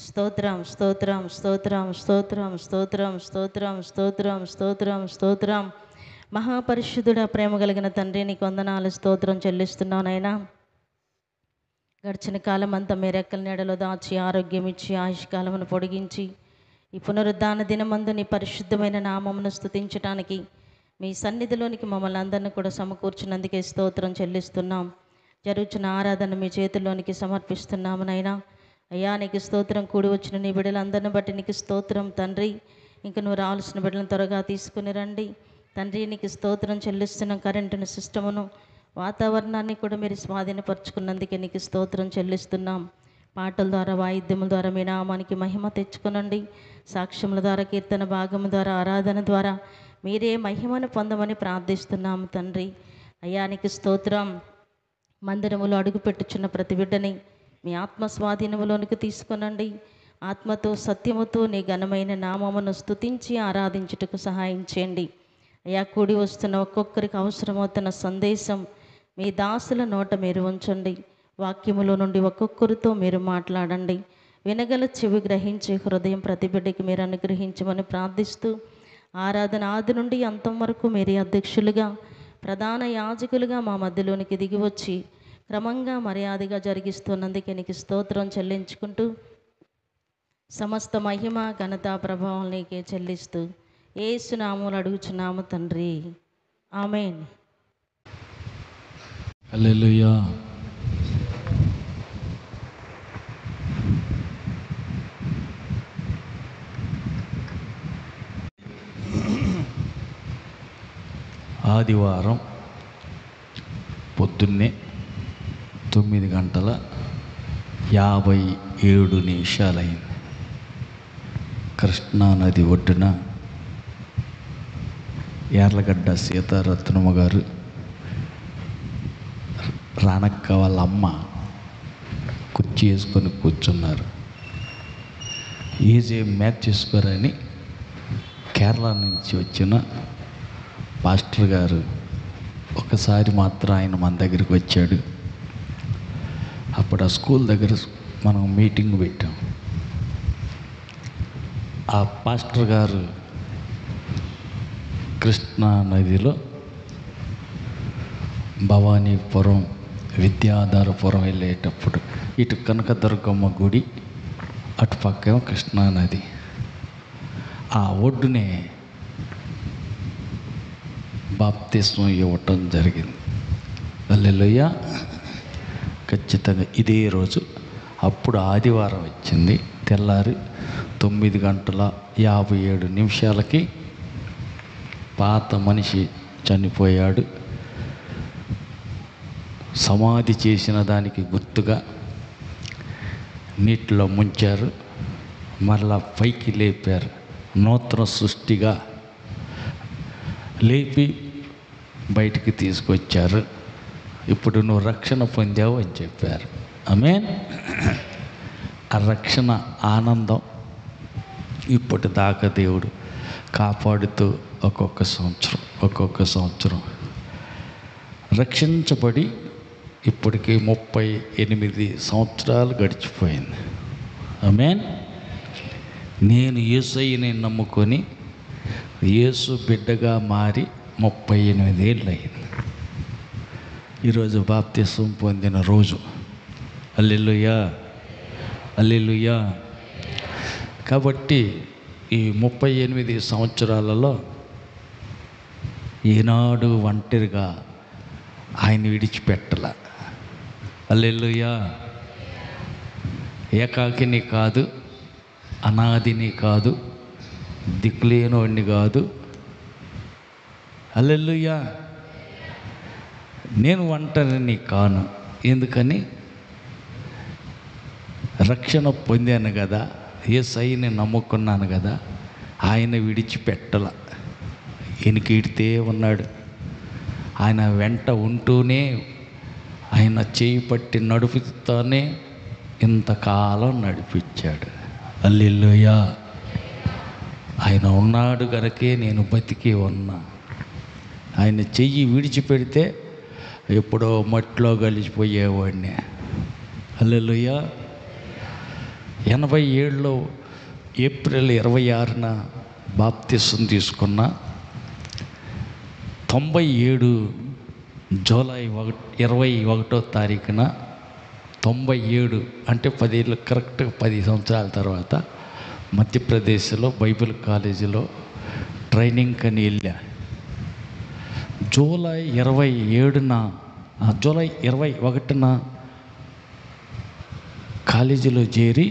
స్తోత్రం స్తోత్రం స్తోత్రం స్తోత్రం స్తోత్రం స్తోత్రం స్తోత్రం స్తోత్రం స్తోత్రం. మహాపరిశుద్ధుడ, ప్రేమ కలిగిన తండ్రి, నీకు వందనాలు, స్తోత్రం చెల్లిస్తున్నావు నాయనా. గడిచిన కాలం అంతా మీ రెక్కల నీడలో దాచి ఆరోగ్యం ఇచ్చి ఆయుష్కాలమును పొడిగించి ఈ పునరుద్ధాన దినమందు నీ పరిశుద్ధమైన నామమును స్తుతించడానికి మీ సన్నిధిలోనికి మమ్మల్ని అందరినీ కూడా సమకూర్చినందుకే స్తోత్రం చెల్లిస్తున్నాం. జరుగుతున్న ఆరాధన మీ చేతుల్లోనికి సమర్పిస్తున్నాము నైనా. అయ్యా, నీకు స్తోత్రం. కూడి వచ్చిన నీ బిడ్డలందరిని బట్టి నీకు స్తోత్రం తండ్రి. ఇంక నువ్వు రావాల్సిన బిడ్డలను త్వరగా తీసుకుని రండి తండ్రి. నీకు స్తోత్రం చెల్లిస్తున్నాం. కరెంటును, సిస్టమును, వాతావరణాన్ని కూడా మీరు స్వాధీనపరుచుకున్నందుకే నీకు స్తోత్రం చెల్లిస్తున్నాం. పాటల ద్వారా, వాయిద్యముల ద్వారా మీ నామానికి మహిమ తెచ్చుకునండి. సాక్ష్యముల ద్వారా, కీర్తన భాగము ద్వారా, ఆరాధన ద్వారా మీరే మహిమను పొందమని ప్రార్థిస్తున్నాము తండ్రి. అయ్యా, నీకు స్తోత్రం. మందిరములో అడుగుపెట్టుచున్న ప్రతి బిడ్డని మీ ఆత్మ స్వాధీనములోనికి తీసుకునండి. ఆత్మతో సత్యముతో నీ ఘనమైన నామమును స్తుతించి ఆరాధించుటకు సహాయం చేయండి. అయ్యా, కూడి వస్తున్న ఒక్కొక్కరికి అవసరమవుతున్న సందేశం మీ దాసుల నోట మీరు ఉంచండి. వాక్యములో నుండి ఒక్కొక్కరితో మీరు మాట్లాడండి. వినగల చెవి గ్రహించే హృదయం ప్రతి బిడ్డకి మీరు అనుగ్రహించమని ప్రార్థిస్తూ, ఆరాధన ఆది నుండి అంతం వరకు మీరే అధ్యక్షులుగా, ప్రధాన యాజకులుగా మా మధ్యలోనికి దిగి వచ్చి క్రమంగా మర్యాదగా జరిగిస్తున్నందుకే నీకు స్తోత్రం చెల్లించుకుంటూ, సమస్త మహిమ ఘనత ప్రభావం నీకే చెల్లిస్తూ యేసు నామములో అడుగుచున్నాము తండ్రి, ఆమేన్. హల్లెలూయా. ఆదివారం పొద్దున్నే 9:57 కృష్ణానది ఒడ్డున యార్లగడ్డ సీతారత్నమ్మ గారు, రానక్క వాళ్ళ అమ్మ కుర్చీ వేసుకొని కూర్చున్నారు. ఈజే మ్యాథ్యూస్ గారు అని కేరళ నుంచి వచ్చిన పాస్టర్ గారు ఒకసారి మాత్రం ఆయన మన దగ్గరికి వచ్చాడు. అప్పుడు ఆ స్కూల్ దగ్గర మనం మీటింగ్ పెట్టాం. ఆ పాస్టర్ గారు కృష్ణా నదిలో భవానీపురం, విద్యాధారపురం వెళ్ళేటప్పుడు ఇటు కనకదుర్గమ్మ గుడి, అటు పక్కేమో కృష్ణా నది. ఆ ఒడ్డునే బాప్తిస్మం ఇవ్వటం జరిగింది. హల్లెలూయా. ఖచ్చితంగా ఇదే రోజు. అప్పుడు ఆదివారం వచ్చింది. తెల్లారి 9:57 పాత మనిషి చనిపోయాడు. సమాధి చేసిన దానికి గుర్తుగా నీటిలో ముంచారు, మరలా పైకి లేపారు. నూతన సృష్టిగా లేపి బయటికి తీసుకొచ్చారు. ఇప్పుడు నువ్వు రక్షణ పొందావు అని చెప్పారు. ఆమేన్. ఆ రక్షణ ఆనందం ఇప్పటిదాకా దేవుడు కాపాడుతూ ఒక్కొక్క సంవత్సరం రక్షించబడి ఇప్పటికి 38 సంవత్సరాలు గడిచిపోయింది. ఆమేన్. నేను యేసయ్యని నమ్ముకొని యేసు బిడ్డగా మారి 38 ఏళ్ళు అయింది. ఈరోజు బాప్తిసం పొందిన రోజు. హల్లెలూయా, హల్లెలూయా. కాబట్టి ఈ 38 సంవత్సరాలలో ఈనాడు ఒంటరిగా ఆయన విడిచిపెట్టల. హల్లెలూయా. ఏకాకిని కాదు, అనాదిని కాదు, దిక్కులేనోడిని కాదు. హల్లెలూయా. నేను ఒంటరిని కాను. ఎందుకని? రక్షణ పొందాను కదా, యేసయ్యని నమ్ముకున్నాను కదా. ఆయన విడిచిపెట్టల, ఎనికిడితే ఉన్నాడు. ఆయన వెంట ఉంటూనే, ఆయన చేయి పట్టి నడుపుతానే ఇంతకాలం నడిపించాడు. హల్లెలూయా. ఆయన ఉన్నాడు గనకే నేను బతికి ఉన్నా. ఆయన చెయ్యి విడిచిపెడితే ఎప్పుడో మట్టిలో కలిసిపోయేవాడిని. హల్లెలూయా. 87లో ఏప్రిల్ 26న బాప్తిసం తీసుకున్నా. 97 జూలై 21వ తారీఖున 97 అంటే 10 ఏళ్ళు, కరెక్ట్గా 10 సంవత్సరాల తర్వాత మధ్యప్రదేశ్లో బైబిల్ కాలేజీలో ట్రైనింగ్ అని వెళ్ళా. జూలై 21న కాలేజీలో చేరి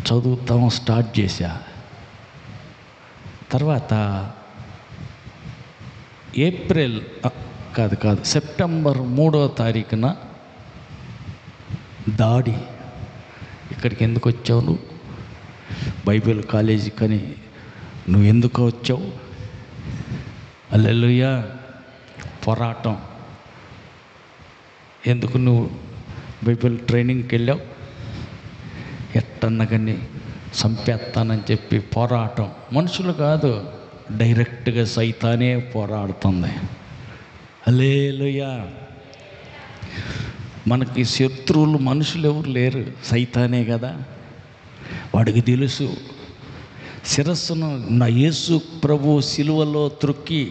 చదువుతాం స్టార్ట్ చేశా. తర్వాత సెప్టెంబర్ 3వ తారీఖున దాడి. ఇక్కడికి ఎందుకు వచ్చావు నువ్వు? బైబిల్ కాలేజీకని నువ్వు ఎందుకు వచ్చావు? హల్లెలూయా. పోరాటం. ఎందుకు నువ్వు బైబిల్ ట్రైనింగ్కి వెళ్ళావు? ఎట్టన్నా కానీ చంపేస్తానని చెప్పి పోరాటం. మనుషులు కాదు, డైరెక్ట్గా సైతానే పోరాడుతుంది. హల్లెలూయా. మనకి శత్రువులు మనుషులు ఎవరు లేరు, సైతానే కదా. వాడికి తెలుసు శిరస్సును నా యేసు ప్రభు సిలువలో త్రొక్కి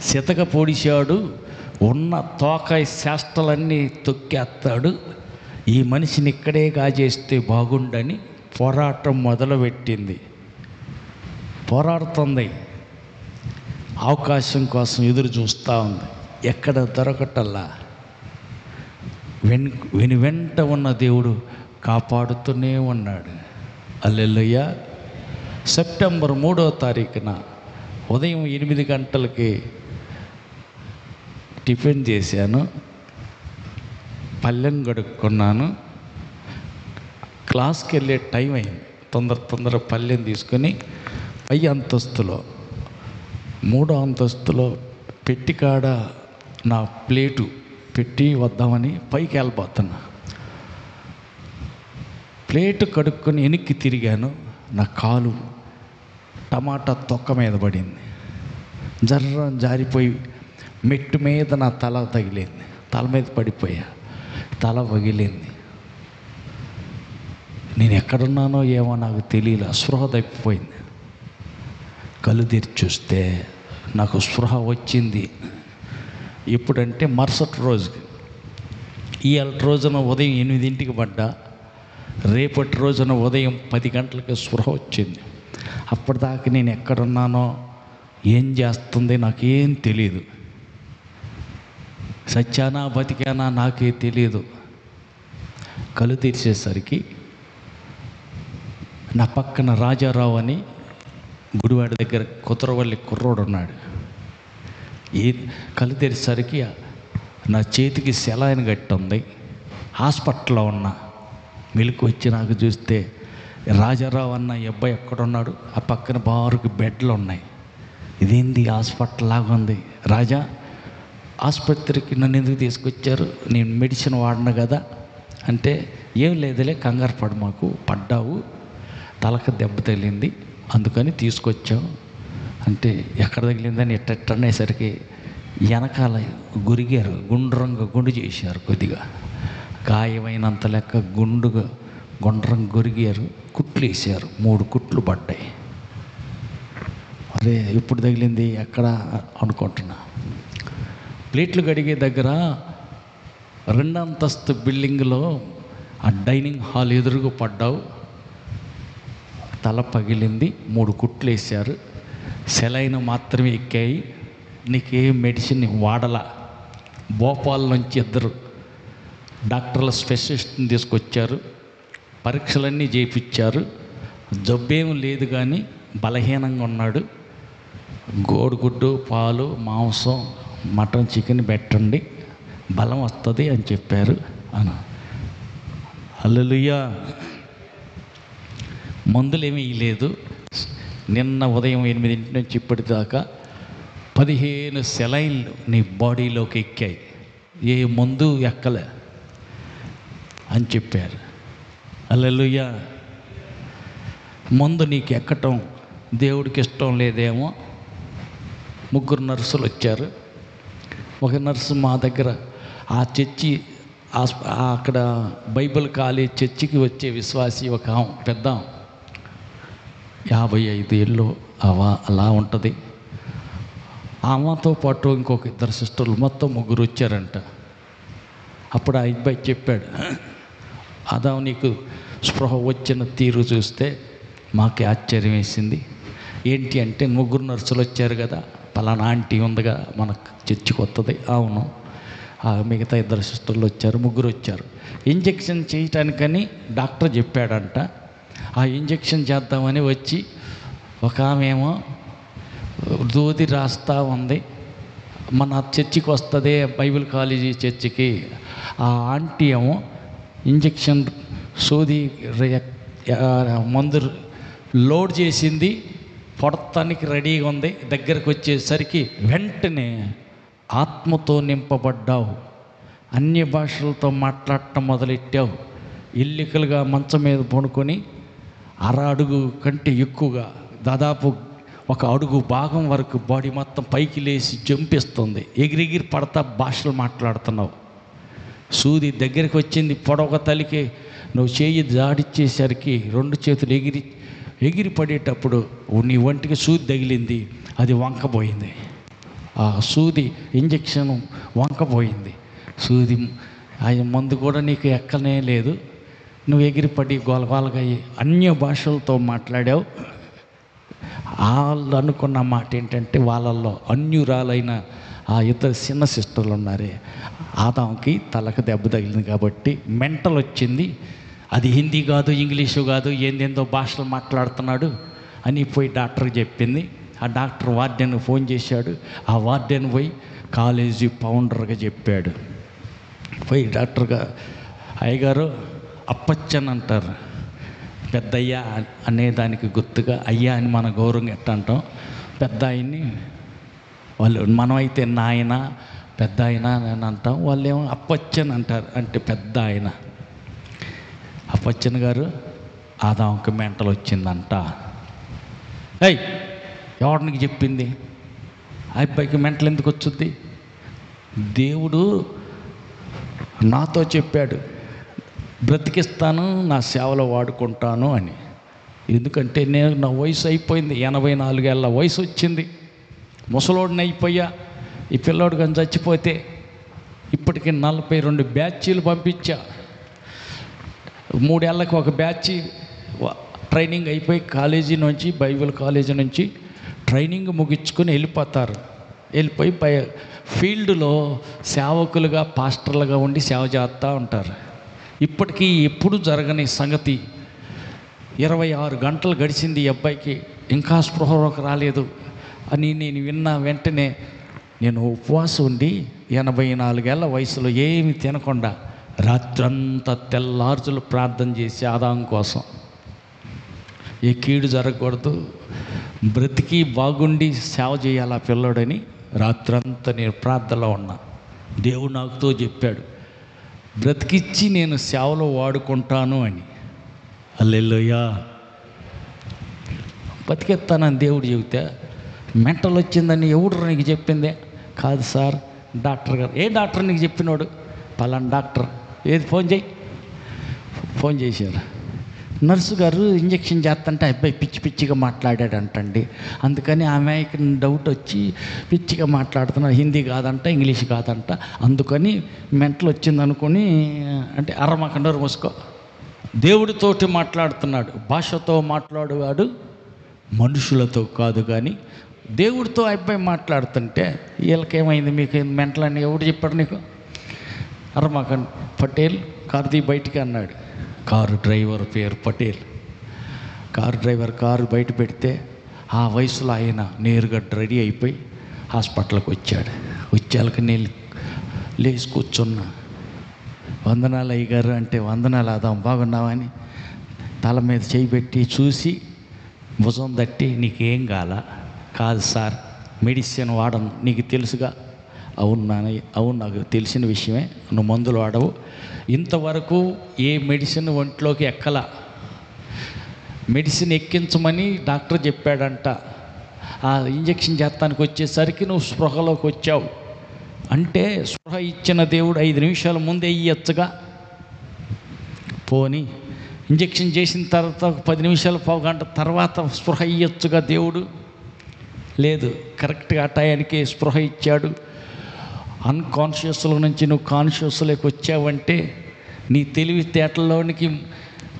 సితక పొడిచాడు, ఉన్న తోకాయ శాస్త్రాలన్నీ తొక్కేస్తాడు, ఈ మనిషిని ఇక్కడే కాజేస్తే బాగుండని పోరాటం మొదలుపెట్టింది. పోరాడుతుంది, అవకాశం కోసం ఎదురు చూస్తూ ఉంది. ఎక్కడ దొరకటల్లా. వెంట ఉన్న దేవుడు కాపాడుతూనే ఉన్నాడు. హల్లెలూయా. సెప్టెంబర్ 3వ తారీఖున ఉదయం 8 గంటలకి టిఫిన్ చేశాను, పళ్ళెం కడుక్కున్నాను. క్లాస్కి వెళ్ళే టైం అయింది. తొందర పళ్ళెం తీసుకొని పై అంతస్తులో 3వ అంతస్తులో పెట్టికాడ నా ప్లేటు పెట్టి వద్దామని పైకి వెళ్ళిపోతున్నా. ప్లేటు కడుక్కొని వెనక్కి తిరిగాను, నా కాలు టమాటా తొక్క మీద పడింది. జారిపోయి మెట్టు మీద నా తల తగిలింది. తల మీద పడిపోయా, తల పగిలింది. నేను ఎక్కడున్నానో ఏమో నాకు తెలియలే, స్పృహ తప్పిపోయింది. కళ్ళు తెరిచి చూస్తే నాకు స్పృహ వచ్చింది. ఎప్పుడంటే మరుసటి రోజుకి, ఇవాళ రోజున ఉదయం 8ంటికి పడ్డా, రేపటి రోజున ఉదయం 10 గంటలకి స్పృహ వచ్చింది. అప్పటిదాకా నేను ఎక్కడున్నానో ఏం చేస్తుంది నాకేం తెలియదు. సత్యానా బతికానా నాకే తెలియదు. కళ్ళు తెరిచేసరికి నా పక్కన రాజారావు అని గుడివాడ దగ్గర కుతరవల్లి కుర్రోడు ఉన్నాడు. కళ్ళు తెరిచేసరికి నా చేతికి సెలైన్ గట్టి ఉంది. హాస్పిటల్లో ఉన్నా. మెలకు వచ్చి నాకు చూస్తే రాజారావు అన్న ఈ అబ్బాయి ఎక్కడున్నాడు, ఆ పక్కన బారుకు బెడ్లు ఉన్నాయి. ఇదేంది హాస్పిటల్ లాగా ఉంది. రాజా, ఆసుపత్రికి నన్ను ఎందుకు తీసుకొచ్చారు? నేను మెడిసిన్ వాడినా కదా అంటే, ఏం లేదులే కంగారు పడు, మాకు పడ్డావు, తలకు దెబ్బ తగిలింది అందుకని తీసుకొచ్చావు అంటే, ఎక్కడ తగిలిందని ఎట్టనేసరికి వెనకాల గురిగారు, గుండ్రంగా గుండు చేశారు. కొద్దిగా గాయమైనంత లెక్క గుండ్రం గురిగారు. కుట్లు వేసారు, 3 కుట్లు పడ్డాయి. అరే ఎప్పుడు తగిలింది ఎక్కడ అనుకుంటున్నా. ప్లేట్లు కడిగే దగ్గర 2వ అంతస్తు బిల్డింగ్లో ఆ డైనింగ్ హాల్ ఎదురుగా పడ్డావు, తల పగిలింది, 3 కుట్లు వేసారు, సెలైన్ మాత్రమే ఎక్కాయి, నీకే మెడిసిన్ వాడలా. భోపాల్ నుంచి 2 డాక్టర్ల స్పెషలిస్ట్ని తీసుకొచ్చారు, పరీక్షలన్నీ చేయించారు, జబ్బేం లేదు కానీ బలహీనంగా ఉన్నాడు, కోడిగుడ్డు, పాలు, మాంసం, మటన్, చికెన్ పెట్టండి, బలం వస్తుంది అని చెప్పారు అన్న. హల్లెలూయా. మందులేమీ లేదు. నిన్న ఉదయం 8 నుంచి ఇప్పటిదాకా 15 సెలైన్లు నీ బాడీలోకి ఎక్కాయి, ఏ మందు ఎక్కలే అని చెప్పారు. హల్లెలూయా. మందు నీకు ఎక్కటం దేవుడికి ఇష్టం లేదేమో. 3 నర్సులు వచ్చారు. ఒక నర్సు మా దగ్గర ఆ చర్చి అక్కడ బైబిల్ కాలేజ్ చర్చికి వచ్చే విశ్వాసి ఒక పెద్ద 55 ఏళ్ళు అలా ఉంటుంది. అమ్మతో పాటు ఇంకొక 2 సిస్టర్లు మొత్తం 3 వచ్చారంట. అప్పుడు ఆ అబ్బాయి చెప్పాడు, అదా నీకు స్పృహ వచ్చిన తీరు చూస్తే మాకు ఆశ్చర్యం వేసింది. ఏంటి అంటే 3 నర్సులు వచ్చారు కదా, పలానా ఆంటీ ఉందిగా మనకు చర్చికి వస్తుంది. అవును, మిగతా 2 సిస్టర్లు వచ్చారు, 3 వచ్చారు. ఇంజెక్షన్ చేయటానికని డాక్టర్ చెప్పాడంట. ఆ ఇంజెక్షన్ చేద్దామని వచ్చి ఒక ఆమె ఏమో దూది రాస్తూ ఉంది. మన చర్చికి వస్తుంది, బైబిల్ కాలేజీ చర్చికి. ఆ ఆంటీ ఏమో ఇంజెక్షన్ సూది మందు లోడ్ చేసింది, పొడతానికి రెడీగా ఉంది. దగ్గరకు వచ్చేసరికి వెంటనే ఆత్మతో నింపబడ్డావు, అన్య భాషలతో మాట్లాడటం మొదలెట్టావు. ఇల్లికలుగా మంచం మీద పడుకొని 1/2 అడుగు కంటే ఎక్కువగా దాదాపు 1 అడుగు భాగం వరకు బాడీ మొత్తం పైకి లేచి జంపిస్తుంది. ఎగిరిగిరి పడతా భాషలు మాట్లాడుతున్నావు. సూది దగ్గరికి వచ్చింది, పొడవ తలికి నువ్వు చేయి జాడిచ్చేసరికి 2 చేతులు ఎగిరి పడేటప్పుడు నీ ఒంటికి సూది తగిలింది, అది వంకపోయింది. ఆ సూది ఇంజెక్షన్ వంకపోయింది. సూది ఆయన మందు కూడా నీకు ఎక్కనే లేదు. నువ్వు ఎగిరిపడి గోలగోలగా అన్య భాషలతో మాట్లాడావు. వాళ్ళు అనుకున్న మాట ఏంటంటే, వాళ్ళల్లో అన్యురాలైన ఆ 2 చిన్న సిస్టర్లు ఉన్నారే, ఆదాంకి తలకు దెబ్బ తగిలింది కాబట్టి మెంటల్ వచ్చింది. అది హిందీ కాదు, ఇంగ్లీషు కాదు, ఏందేందో భాషలు మాట్లాడుతున్నాడు అని పోయి డాక్టర్కి చెప్పింది. ఆ డాక్టర్ వార్డెన్ ఫోన్ చేశాడు. ఆ వార్డెన్ పోయి కాలేజీ ఫౌండర్గా చెప్పాడు. పోయి డాక్టర్గా, అయ్యగారు అప్పచ్చన్ అంటారు, పెద్దయ్య అనేదానికి గుర్తుగా అయ్యా అని మన గౌరవంగా ఎట్ట అంటాం. పెద్ద ఆయన్ని వాళ్ళు, మనమైతే నాయన పెద్ద ఆయన అని అంటాం, వాళ్ళు ఏమో అప్పచ్చన్ అంటారు, అంటే పెద్ద ఆయన. అప్పచ్చన్ గారు, ఆదాంకి మెంటలు వచ్చిందంట. ఏయ్, ఎవరికి చెప్పింది? ఆ అబ్బాయికి మెంటలు ఎందుకు వచ్చుద్ది? దేవుడు నాతో చెప్పాడు, బ్రతికిస్తాను, నా సేవలో వాడుకుంటాను అని. ఎందుకంటే నేను, నా వయసు అయిపోయింది, 84 ఏళ్ళ వయసు వచ్చింది, ముసలోడిని అయిపోయా. ఈ పిల్లోడు కానీ చచ్చిపోతే ఇప్పటికి 42 బ్యాచీలు పంపించా. 3 ఏళ్ళకి ఒక బ్యాచ్ ట్రైనింగ్ అయిపోయి కాలేజీ నుంచి, బైబిల్ కాలేజీ నుంచి ట్రైనింగ్ ముగించుకొని వెళ్ళిపోతారు. వెళ్ళిపోయి ఫీల్డ్లో సేవకులుగా, పాస్టర్లుగా ఉండి సేవ చేస్తూ ఉంటారు. ఇప్పటికీ ఎప్పుడు జరగని సంగతి, 26 గంటలు గడిచింది ఈ అబ్బాయికి, ఇంకా స్పృహలోకి రాలేదు అని నేను విన్న వెంటనే నేను ఉపవాసం ఉండి 84 ఏళ్ళ వయసులో ఏమి తినకుండా రాత్రంతా తెల్లార్జులు ప్రార్థన చేసి ఆదాం కోసం, ఏ కీడు జరగకూడదు, బ్రతికి బాగుండి సేవ చేయాలి ఆ పిల్లోడని రాత్రంతా నేను ప్రార్థనలో ఉన్నా. దేవుడు నాకుతో చెప్పాడు, బ్రతికిచ్చి నేను సేవలో వాడుకుంటాను అని. హల్లెలూయా. బతికెత్తానని దేవుడు చెబితే మెంటల్ వచ్చిందని ఎవడు నీకు చెప్పిందే? కాదు సార్, డాక్టర్ గారు. ఏ డాక్టర్ నీకు చెప్పినోడు? పలానా డాక్టర్. ఏది, ఫోన్ చేయి. ఫోన్ చేశారు. నర్సు గారు ఇంజెక్షన్ చేస్తుంటే అబ్బాయి పిచ్చి పిచ్చిగా మాట్లాడాడంటండి, అందుకని ఆమెకి డౌట్ వచ్చి పిచ్చిగా మాట్లాడుతున్నారు, హిందీ కాదంట, ఇంగ్లీష్ కాదంట, అందుకని మెంటల్ వచ్చింది అనుకొని. అంటే అరమకండరు మూసుకో. దేవుడితోటి మాట్లాడుతున్నాడు, భాషతో మాట్లాడువాడు మనుషులతో కాదు. కానీ దేవుడితో అబ్బాయి మాట్లాడుతుంటే వీళ్ళకేమైంది, మీకు మెంటల్ అని ఎవడు చెప్పాడు నీకు? అరమకండ్ పటేల్ కార్ది బయటికి అన్నాడు. కారు డ్రైవర్ పేరు పటేల్. కారు డ్రైవర్ కారు బయట పెడితే ఆ వయసులో ఆయన నేరుగా రెడీ అయిపోయి హాస్పిటల్కి వచ్చాడు. వచ్చాక నేను లేచి కూర్చున్నా. వందనాలు అయ్యగారు అంటే, వందనాలు ఆదాం, బాగున్నావని తల మీద చేయి పెట్టి చూసి భుజం తట్టి, నీకేం కాల? కాదు సార్, మెడిసిన్ వాడను, నీకు తెలుసుగా. అవును నాన్న, అవును నాకు తెలిసిన విషయమే, నువ్వు మందులు వాడవు, ఇంతవరకు ఏ మెడిసిన్ ఒంట్లోకి ఎక్కల, మెడిసిన్ ఎక్కించమని డాక్టర్ చెప్పాడంట. ఆ ఇంజెక్షన్ చేస్తానికి వచ్చేసరికి నువ్వు స్పృహలోకి వచ్చావు అంటే స్పృహ ఇచ్చిన దేవుడు 5 నిమిషాల ముందే ఇయ్యొచ్చుగా. పోని ఇంజెక్షన్ చేసిన తర్వాత 10 నిమిషాలు, పావు గంట తర్వాత స్పృహ ఇయ్యొచ్చుగా దేవుడు. లేదు, కరెక్ట్గా ఆ టయానికి స్పృహ ఇచ్చాడు. అన్కాన్షియస్లో నుంచి నువ్వు కాన్షియస్లోకి వచ్చావంటే నీ తెలివితేటల్లోనికి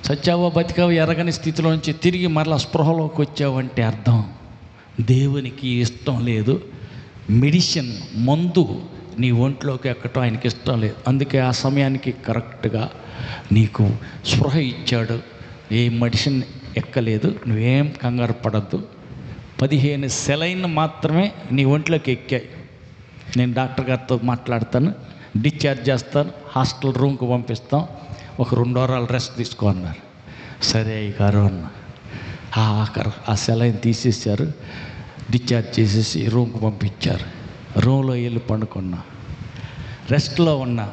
చచ్చావో బతికావో ఎరగని స్థితిలో నుంచి తిరిగి మరలా స్పృహలోకి వచ్చావంటే అర్థం దేవునికి ఇష్టం లేదు. మెడిసిన్, మందు నీ ఒంట్లోకి ఎక్కటం ఆయనకి ఇష్టం లేదు. అందుకే ఆ సమయానికి కరెక్ట్గా నీకు స్పృహ ఇచ్చాడు. ఏ మెడిసిన్ ఎక్కలేదు, నువ్వేం కంగారు పడద్దు. 15 సెలైన్ మాత్రమే నీ ఒంట్లోకి ఎక్కాయి. నేను డాక్టర్ గారితో మాట్లాడతాను, డిశ్చార్జ్ చేస్తాను, హాస్టల్ రూమ్కి పంపిస్తాం, ఒక 2 వారాలు రెస్ట్ తీసుకో అన్నారు. సరే అయ్యగారు అన్న. ఆ సెలైన్ తీసేసారు, డిశ్చార్జ్ చేసేసి రూమ్కి పంపించారు. రూమ్లో వెళ్ళి పండుకున్నా, రెస్ట్లో ఉన్నా.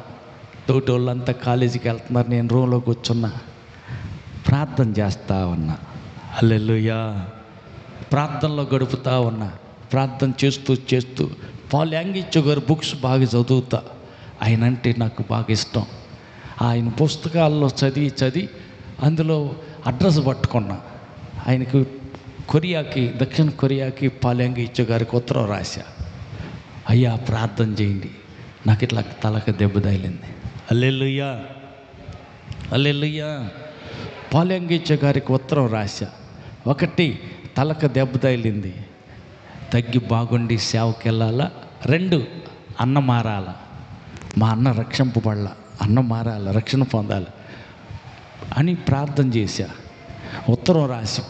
తోటి వాళ్ళంతా కాలేజీకి వెళ్తున్నారు, నేను రూమ్లో కూర్చున్నా, ప్రార్థన చేస్తూ ఉన్నా. హల్లెలూయా. ప్రార్థనలో గడుపుతూ ఉన్నా. ప్రార్థన చేస్తూ పాల్ యాంగిచో గారు బుక్స్ బాగా చదువుతా. ఆయన అంటే నాకు బాగా ఇష్టం. ఆయన పుస్తకాల్లో చదివి అందులో అడ్రస్ పట్టుకున్నా. ఆయనకు దక్షిణ కొరియాకి పాల్ యాంగిచో గారికి ఉత్తరం రాశా. అయ్యా ప్రార్థన చేయండి, నాకు ఇట్లా తలకు దెబ్బ తగిలింది. హల్లెలూయా, హల్లెలూయా. పాల్ యాంగిచో గారికి ఉత్తరం రాశా. 1, తలకు దెబ్బ తగిలింది, తగ్గి బాగుండి సేవకి వెళ్ళాలా. 2, అన్న మారాల, మా అన్న రక్షింపబడాల, అన్న మారాల, రక్షణ పొందాలి అని ప్రార్థన చేశా. ఉత్తరం రాసి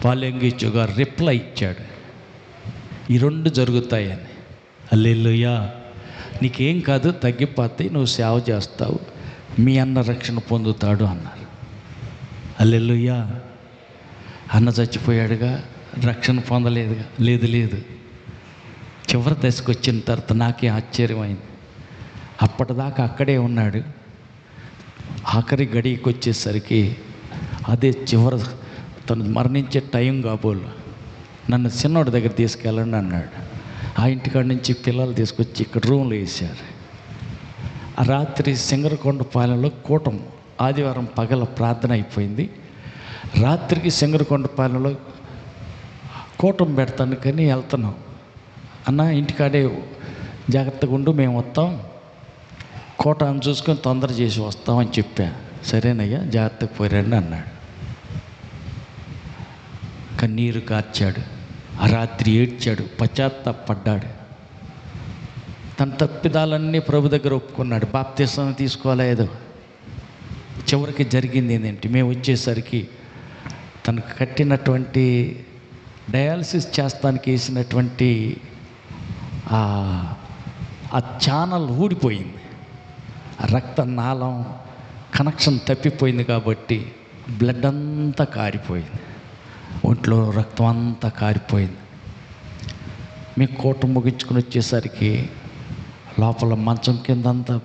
పాల్ యాంగిచో గారు రిప్లై ఇచ్చాడు, ఈ 2 జరుగుతాయని. హల్లెలూయా. నీకేం కాదు, తగ్గిపోతాయి, నువ్వు సేవ చేస్తావు, మీ అన్న రక్షణ పొందుతాడు అన్నారు. హల్లెలూయా. అన్న చచ్చిపోయాడుగా, రక్షణ పొందలేదుగా. లేదు, చివరి దశకు వచ్చిన తర్వాత నాకే ఆశ్చర్యమైంది. అప్పటిదాకా అక్కడే ఉన్నాడు, ఆఖరి గడికి వచ్చేసరికి అదే చివరి తను మరణించే టైం కాబోలు నన్ను చిన్నోడి దగ్గర తీసుకెళ్ళండి అన్నాడు. ఆ ఇంటికాడ నుంచి పిల్లలు తీసుకొచ్చి ఇక్కడ రూమ్లో వేశారు. ఆ రాత్రి సింగరకొండపాలెంలో కూటం, ఆదివారం పగల ప్రార్థన అయిపోయింది. రాత్రికి సింగరకొండపాలెంలో కూటం పెడతాను కానీ వెళ్తున్నాం. అన్న ఇంటికాడే జాగ్రత్తగా ఉండు, మేము వస్తాం, కోటాన్ని చూసుకొని తొందర చేసి వస్తామని చెప్పా. సరేనయ్యా జాగ్రత్తగా పోయిరండి అన్నాడు. కన్నీరు కార్చాడు, ఆ రాత్రి ఏడ్చాడు, పశ్చాత్తాపడ్డాడు. తన తప్పిదాలన్నీ ప్రభు దగ్గర ఒప్పుకున్నాడు. బాప్తిసం తీసుకోలేదు. చివరికి జరిగింది ఏంటంటే, మేము వచ్చేసరికి తనకు కట్టినటువంటి డయాలసిస్ చేస్తానికి వేసినటువంటి ఆ ఛానల్ ఊడిపోయింది. రక్త నాళం కనెక్షన్ తప్పిపోయింది కాబట్టి బ్లడ్ అంతా కారిపోయింది, ఒంట్లో రక్తం అంతా కారిపోయింది. మీ కోట ముగించుకుని వచ్చేసరికి లోపల మంచం కిందంతా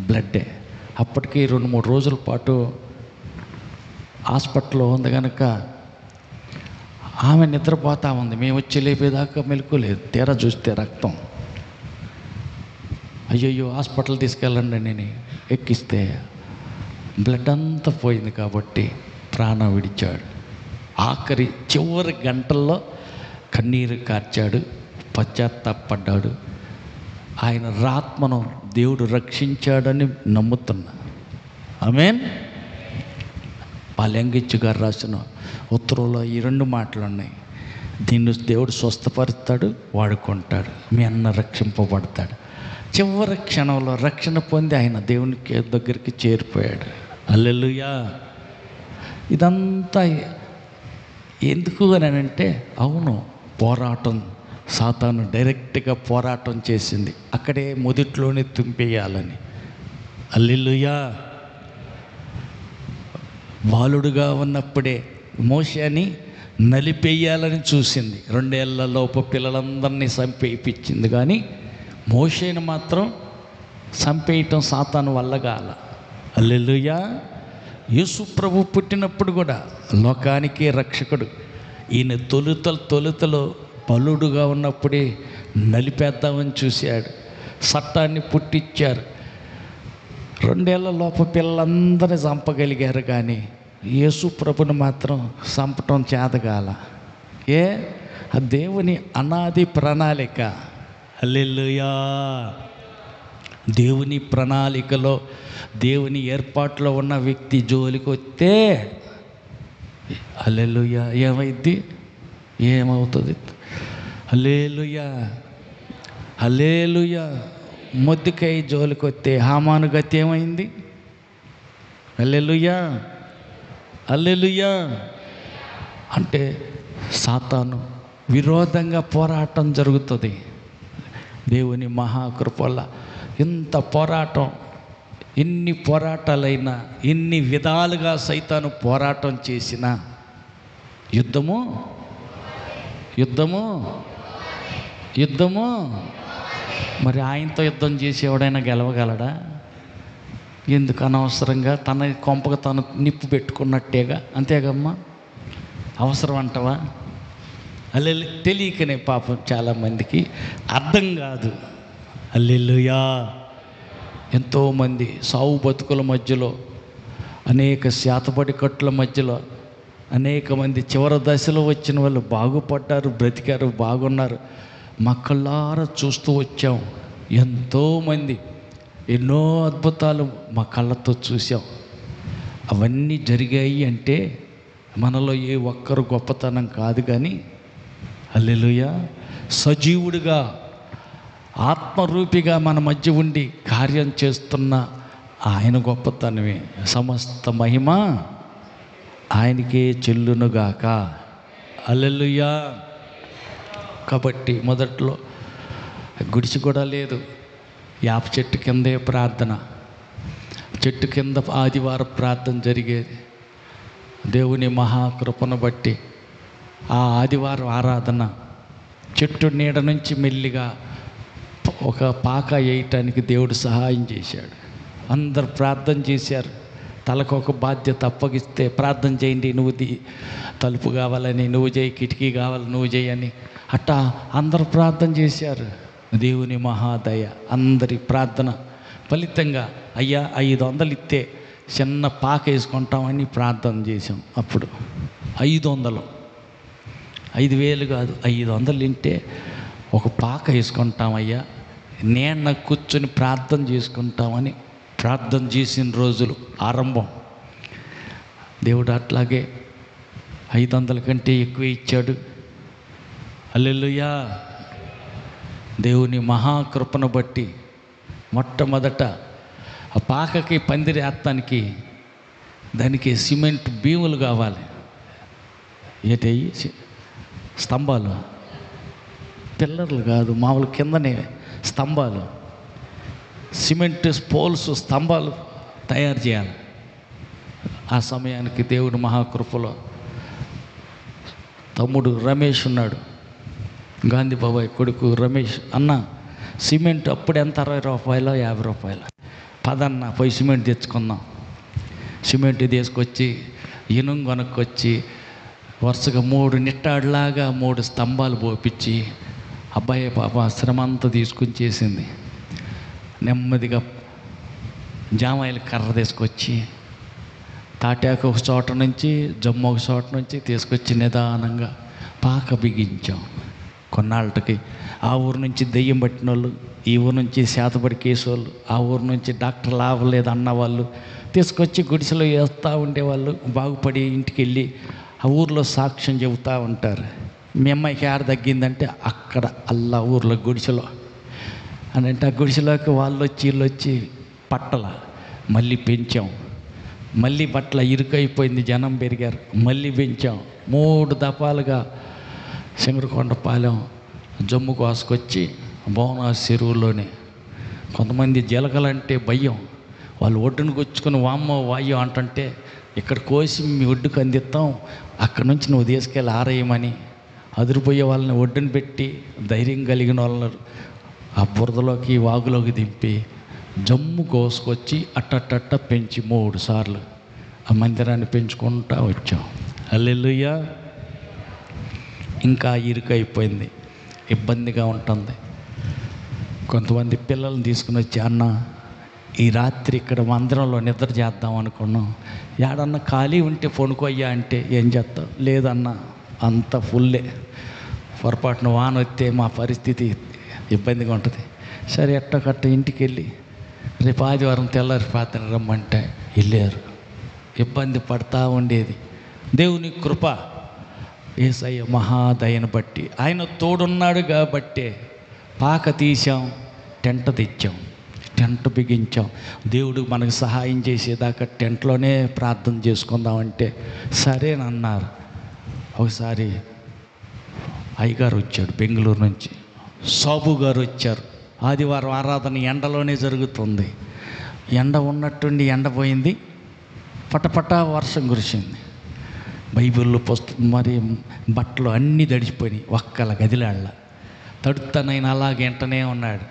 బ్లడ్డే. అప్పటికి 2-3 రోజుల పాటు హాస్పిటల్లో ఉంది కనుక ఆమె నిద్రపోతూ ఉంది. మేము వచ్చి లేపేదాకా మెలకులేదు. తీరా చూస్తే రక్తం. అయ్యయ్యో హాస్పిటల్ తీసుకెళ్ళండి నేను ఎక్కిస్తే బ్లడ్ అంతా పోయింది కాబట్టి ప్రాణం విడిచాడు. ఆఖరి చివరి గంటల్లో కన్నీరు కార్చాడు, పశ్చాత్తాపడ్డాడు. ఆయన ఆత్మను దేవుడు రక్షించాడని నమ్ముతున్నా. ఆమేన్. పాల్ యాంగిచో గారు రాసిన ఉత్తరంలో ఈ 2 మాటలు ఉన్నాయి. దీన్ని దేవుడు స్వస్థపరుస్తాడు, వాడుకుంటాడు, మీ అన్న రక్షింపబడతాడు. చివరి క్షణంలో రక్షణ పొంది ఆయన దేవునికి దగ్గరికి చేరిపోయాడు. హల్లెలూయా. ఇదంతా ఎందుకు అని అంటే, అవును, పోరాటం, సాతాను డైరెక్ట్గా పోరాటం చేసింది, అక్కడే మొదట్లోనే తుంపేయాలని. హల్లెలూయా. బాలుడుగా ఉన్నప్పుడే మోషేని నలిపేయాలని చూసింది. 2 ఏళ్లలోపు పిల్లలందరినీ చంపేయించింది, కానీ మోషేని మాత్రం చంపేయటం సాతాను వల్ల కాల. హల్లెలూయా. యేసు ప్రభు పుట్టినప్పుడు కూడా లోకానికే రక్షకుడు. ఈయన తొలుతలో బలుడుగా ఉన్నప్పుడే నలిపేద్దామని చూశాడు. చట్టాన్ని పుట్టించారు. 2 ఏళ్ల లోపు పిల్లలందరినీ చంపగలిగారు, కానీ యేసు ప్రభుని మాత్రం చంపటం చేతగాల. ఆ దేవుని అనాది ప్రణాళిక. హల్లెలూయా. దేవుని ప్రణాళికలో, దేవుని ఏర్పాట్లో ఉన్న వ్యక్తి జోలికి వస్తే హల్లెలూయా ఏమైద్ది? ఏమవుతుంది? హల్లెలూయా, హల్లెలూయా. మొద్దుకై జోలికి వస్తే హామాను గతి ఏమైంది? హల్లెలూయా, హల్లెలూయా. అంటే సాతాను విరోధంగా పోరాటం జరుగుతుంది. దేవుని మహాకృప వల్ల ఇంత పోరాటం, ఎన్ని పోరాటాలైనా, ఎన్ని విధాలుగా సైతాను పోరాటం చేసినా యుద్ధము యుద్ధము యుద్ధము. మరి ఆయనతో యుద్ధం చేసి ఎవడైనా గెలవగలడా? ఎందుకు అనవసరంగా తన కొంపకు తను నిప్పు పెట్టుకున్నట్టేగా, అంతేగమ్మా. అవసరం అంటవా? అల్లె తెలియకనే పాపం చాలామందికి అర్థం కాదు. హల్లెలూయా. ఎంతోమంది సావు బతుకుల మధ్యలో, అనేక శాతపడి కట్టుల మధ్యలో, అనేక మంది చివరి దశలో వచ్చిన వాళ్ళు బాగుపడ్డారు, బ్రతికారు, బాగున్నారు. మా కళ్ళారా చూస్తూ వచ్చాం. ఎంతోమంది ఎన్నో అద్భుతాలు మా కళ్ళతో చూసాం. అవన్నీ జరిగాయి అంటే మనలో ఏ ఒక్కరు గొప్పతనం కాదు, కానీ హల్లెలూయా సజీవుడిగా, ఆత్మరూపిగా మన మధ్య ఉండి కార్యం చేస్తున్న ఆయన గొప్పతనమే. సమస్త మహిమ ఆయనకే చెల్లునుగాక. హల్లెలూయా. కాబట్టి మొదట్లో గుడిసి కూడా లేదు, యాప చెట్టు కిందే ప్రార్థన, చెట్టు కింద ఆదివారం ప్రార్థన జరిగేది. దేవుని మహాకృపను బట్టి ఆ ఆదివారం ఆరాధన చెట్టు నీడ నుంచి మెల్లిగా ఒక పాక వేయటానికి దేవుడు సహాయం చేశాడు. అందరు ప్రార్థన చేశారు. తలకు ఒక బాధ్యత అప్పగిస్తే, ప్రార్థన చేయండి, నువ్వు తలుపు కావాలని నువ్వు చేయి, కిటికీ కావాలి నువ్వు చేయని, అట్టా అందరు ప్రార్థన చేశారు. దేవుని మహాదయ, అందరి ప్రార్థన ఫలితంగా అయ్యా 500 ఇస్తే చిన్న పాక వేసుకుంటామని ప్రార్థన చేసాం. అప్పుడు 500, 5,000 కాదు, 500 ఇంటే ఒక పాక వేసుకుంటామయ్యా, నేను కూర్చొని ప్రార్థన చేసుకుంటామని ప్రార్థన చేసిన రోజులు ఆరంభం. దేవుడు అట్లాగే 500 కంటే ఎక్కువ ఇచ్చాడు. హల్లెలూయా. దేవుని మహాకృపను బట్టి మొట్టమొదట ఆ పాకకి పందిరేత్తానికి దానికి సిమెంట్ భీములు కావాలి. ఏటయ్యి స్తంభాలు, పిల్లర్లు కాదు, మామూలు కిందనే స్తంభాలు, సిమెంట్ పోల్స్, స్తంభాలు తయారు చేయాలి. ఆ సమయానికి దేవుడు మహాకృపలో తమ్ముడు రమేష్ ఉన్నాడు, గాంధీ బాబాయ్ కొడుకు రమేష్. అన్న సిమెంట్ అప్పుడు ఎంత, 60 రూపాయలు 50 రూపాయలు, పదన్న పోయి సిమెంట్ తెచ్చుకుందాం. సిమెంట్ తీసుకొచ్చి ఇనుం కొనుక్కొచ్చి వరుసగా 3 నిట్టాడులాగా 3 స్తంభాలు పోపించి అబ్బాయి పాప శ్రమ అంతా తీసుకుని చేసింది. నెమ్మదిగా జామాయిల కర్ర తీసుకొచ్చి తాటాకు ఒక చోట నుంచి, జమ్ము ఒక చోట నుంచి తీసుకొచ్చి నిదానంగా పాక బిగించాం. కొన్నాళ్ళకి ఆ ఊరు నుంచి దెయ్యం పట్టిన వాళ్ళు, ఈ ఊరు నుంచి శాతపడి కేసు వాళ్ళు, ఆ ఊరు నుంచి డాక్టర్ లాభలేదు అన్నవాళ్ళు తీసుకొచ్చి గుడిసెలో వేస్తూ ఉండేవాళ్ళు. బాగుపడి ఇంటికి వెళ్ళి ఆ ఊర్లో సాక్ష్యం చెబుతూ ఉంటారు. మీ అమ్మాయికి ఆడ తగ్గిందంటే అక్కడ అల్లా ఊర్లో గుడిసెలో అని అంటే, ఆ గుడిసెలోకి వాళ్ళు వచ్చి వీళ్ళు వచ్చి పట్టల మళ్ళీ పెంచాం. మళ్ళీ బట్టల ఇరుకైపోయింది, జనం పెరిగారు, మళ్ళీ పెంచాం. 3 దఫాలుగా సింగరకొండపాలెం జమ్ము కోసుకొచ్చి భువనాస్ చెరువులోనే. కొంతమంది జలకలంటే భయం, వాళ్ళు ఒడ్డును గుచ్చుకొని వామ్మో వాయో అంటుంటే ఇక్కడ కోసి మీ ఒడ్డుకు అందిస్తాం, అక్కడ నుంచి నువ్వు తీసుకెళ్ళి ఆరేయమని అదిరిపోయే వాళ్ళని ఒడ్డును పెట్టి ధైర్యం కలిగిన వాళ్ళని ఆ బురదలోకి వాగులోకి దింపి జమ్ము కోసుకొచ్చి అట్టట్టట్ట పెంచి 3 సార్లు ఆ మందిరాన్ని పెంచుకుంటూ వచ్చాం. హల్లెలూయా. ఇంకా ఇరుకైపోయింది, ఇబ్బందిగా ఉంటుంది. కొంతమంది పిల్లల్ని తీసుకుని వచ్చి, అన్న ఈ రాత్రి ఇక్కడ మందిరంలో నిద్ర చేద్దాం అనుకున్నాం, ఏడన్నా ఖాళీ ఉంటే పొనుకోయ్యా అంటే ఏం చేస్తాం, లేదన్నా అంత ఫుల్లే, పొరపాటున వాన వస్తే మా పరిస్థితి ఇబ్బందిగా ఉంటుంది. సరే ఎట్టకట్ట ఇంటికి వెళ్ళి రేపు ఆదివారం తెల్లారి ప్రార్థన రమ్మంటే వెళ్ళారు. ఇబ్బంది పడతా ఉండేది. దేవుని కృప, యేసయ్య మహాదయను బట్టి, ఆయన తోడున్నాడు కాబట్టే పాక తీసాం, టెంట్ తెచ్చాం, టెంట్ బిగించాం. దేవుడు మనకు సహాయం చేసేదాకా టెంట్లోనే ప్రార్థన చేసుకుందామంటే సరేనన్నారు. ఒకసారి అయ్యగారు వచ్చాడు బెంగళూరు నుంచి, సాబు గారు వచ్చారు. ఆదివారం ఆరాధన ఎండలోనే జరుగుతుంది. ఎండ ఉన్నట్టుండి ఎండ పోయింది, పటపట వర్షం కురిసింది. బైబిల్లో పుస్తకం మరి బట్టలు అన్నీ తడిచిపోయినాయి. ఒక్కల గదిలాళ్ళ తడుతానైనా అలాగే వెంటనే ఉన్నాడు.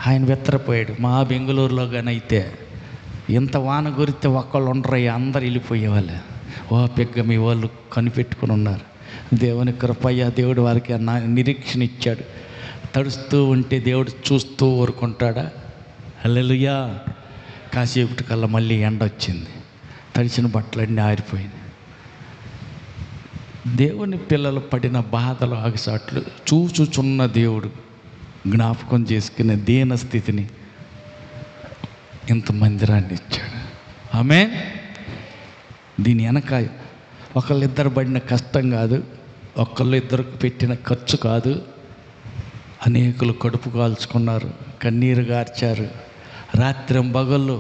ఆయన వెత్తరపోయాడు. మా బెంగళూరులో కానైతే ఇంత వాన గురితే ఒక్కళ్ళు ఉండరయ్యా, అందరు వెళ్ళిపోయేవాళ్ళు. ఓ పెగ్గ మీ వాళ్ళు కనిపెట్టుకుని ఉన్నారు. దేవుని కృపయ్య, దేవుడు వారికి నిరీక్షణ ఇచ్చాడు. తడుస్తూ ఉంటే దేవుడు చూస్తూ ఊరుకుంటాడా? హల్లెలూయా. కాసేపటి కల్లా మళ్ళీ ఎండ వచ్చింది, తడిచిన బట్టలన్నీ ఆరిపోయింది. దేవుని పిల్లలు పడిన బాధలు ఆగిసాట్లు చూచుచున్న దేవుడు జ్ఞాపకం చేసుకునే దీన స్థితిని ఇంత మందిరాన్ని ఇచ్చాడు. ఆమేన్. దీని వెనక ఒకళ్ళిద్దరు పడిన కష్టం కాదు, ఒకళ్ళిద్దరికి పెట్టిన ఖర్చు కాదు. అనేకులు కడుపు కాల్చుకున్నారు, కన్నీరు గార్చారు, రాత్రింబగళ్ళు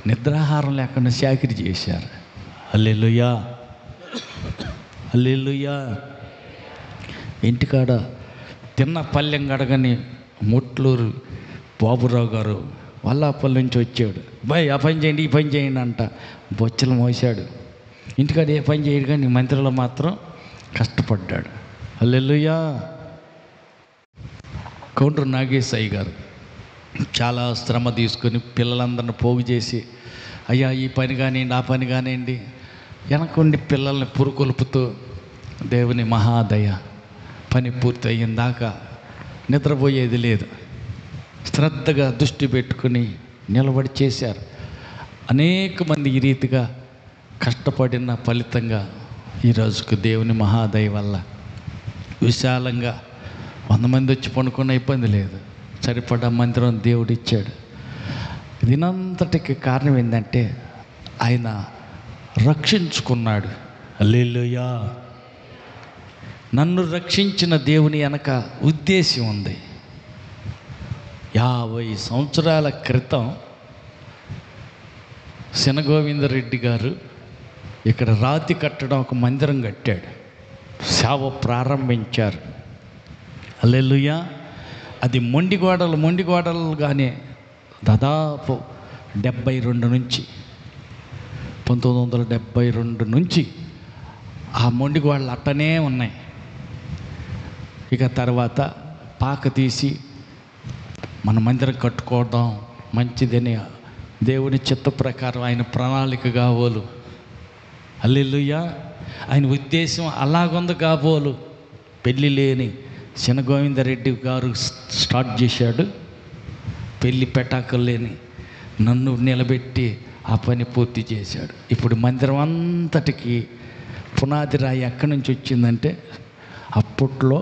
నిద్రాహారం లేకుండా చాకిరీ చేశారు. హల్లెలూయా, హల్లెలూయా. ఇంటికాడ తిన్న పల్లెం గడగని ముట్లూరు బాబురావు గారు వల్లాపల్లి నుంచి వచ్చాడు. బాయ్ ఆ పని చేయండి, ఈ పని చేయండి అంట బొచ్చలు మోసాడు. ఇంటికాడ ఏ పని చేయడు, కానీ మందిరంలో మాత్రం కష్టపడ్డాడు. హల్లెలూయా. కౌంటర్ నాగేశయ్య గారు చాలా శ్రమ తీసుకొని పిల్లలందరిని పోగు చేసి, అయ్యా ఈ పని కానివ్వండి, ఆ పని కానివ్వండి, వెనకుండి పిల్లల్ని పురుకొల్పుతూ దేవుని మహాదయ, పని పూర్తి అయ్యిందాకా నిద్రపోయేది లేదు. శ్రద్ధగా దృష్టి పెట్టుకుని నిలబడి చేశారు. అనేక మంది ఈ రీతిగా కష్టపడిన ఫలితంగా ఈరోజుకు దేవుని మహాదయ వల్ల విశాలంగా 100 మంది వచ్చి పనుకున్న ఇబ్బంది లేదు. సరిపడా మందిరం దేవుడు ఇచ్చాడు. దీనంతటికి కారణం ఏంటంటే ఆయన రక్షించుకున్నాడు. హల్లెలూయా. నన్ను రక్షించిన దేవుని వెనక ఉద్దేశం ఉంది. 50 సంవత్సరాల క్రితం శనగోవిందరెడ్డి గారు ఇక్కడ రాతి కట్టడం ఒక మందిరం కట్టాడు, సేవ ప్రారంభించారు. హల్లెలూయా. అది మొండి గోడలుగానే దాదాపు 72 నుంచి 1972 నుంచి ఆ మొండి గోడలు అట్టనే ఉన్నాయి. ఇక తర్వాత పాక తీసి మన మందిరం కట్టుకోవడం మంచిదని దేవుని చిత్త ప్రకారం ఆయన ప్రణాళిక కాబోలు. హల్లెలూయా. ఆయన ఉద్దేశం అలాగుంది కాబోలు. పెళ్ళి లేని శనగోవిందరెడ్డి గారు స్టార్ట్ చేశాడు. పెళ్ళి పెటాకులు లేని నన్ను నిలబెట్టి ఆ పని పూర్తి చేశాడు. ఇప్పుడు మందిరం అంతటికి పునాది రాయి ఎక్కడి నుంచి వచ్చిందంటే అప్పట్లో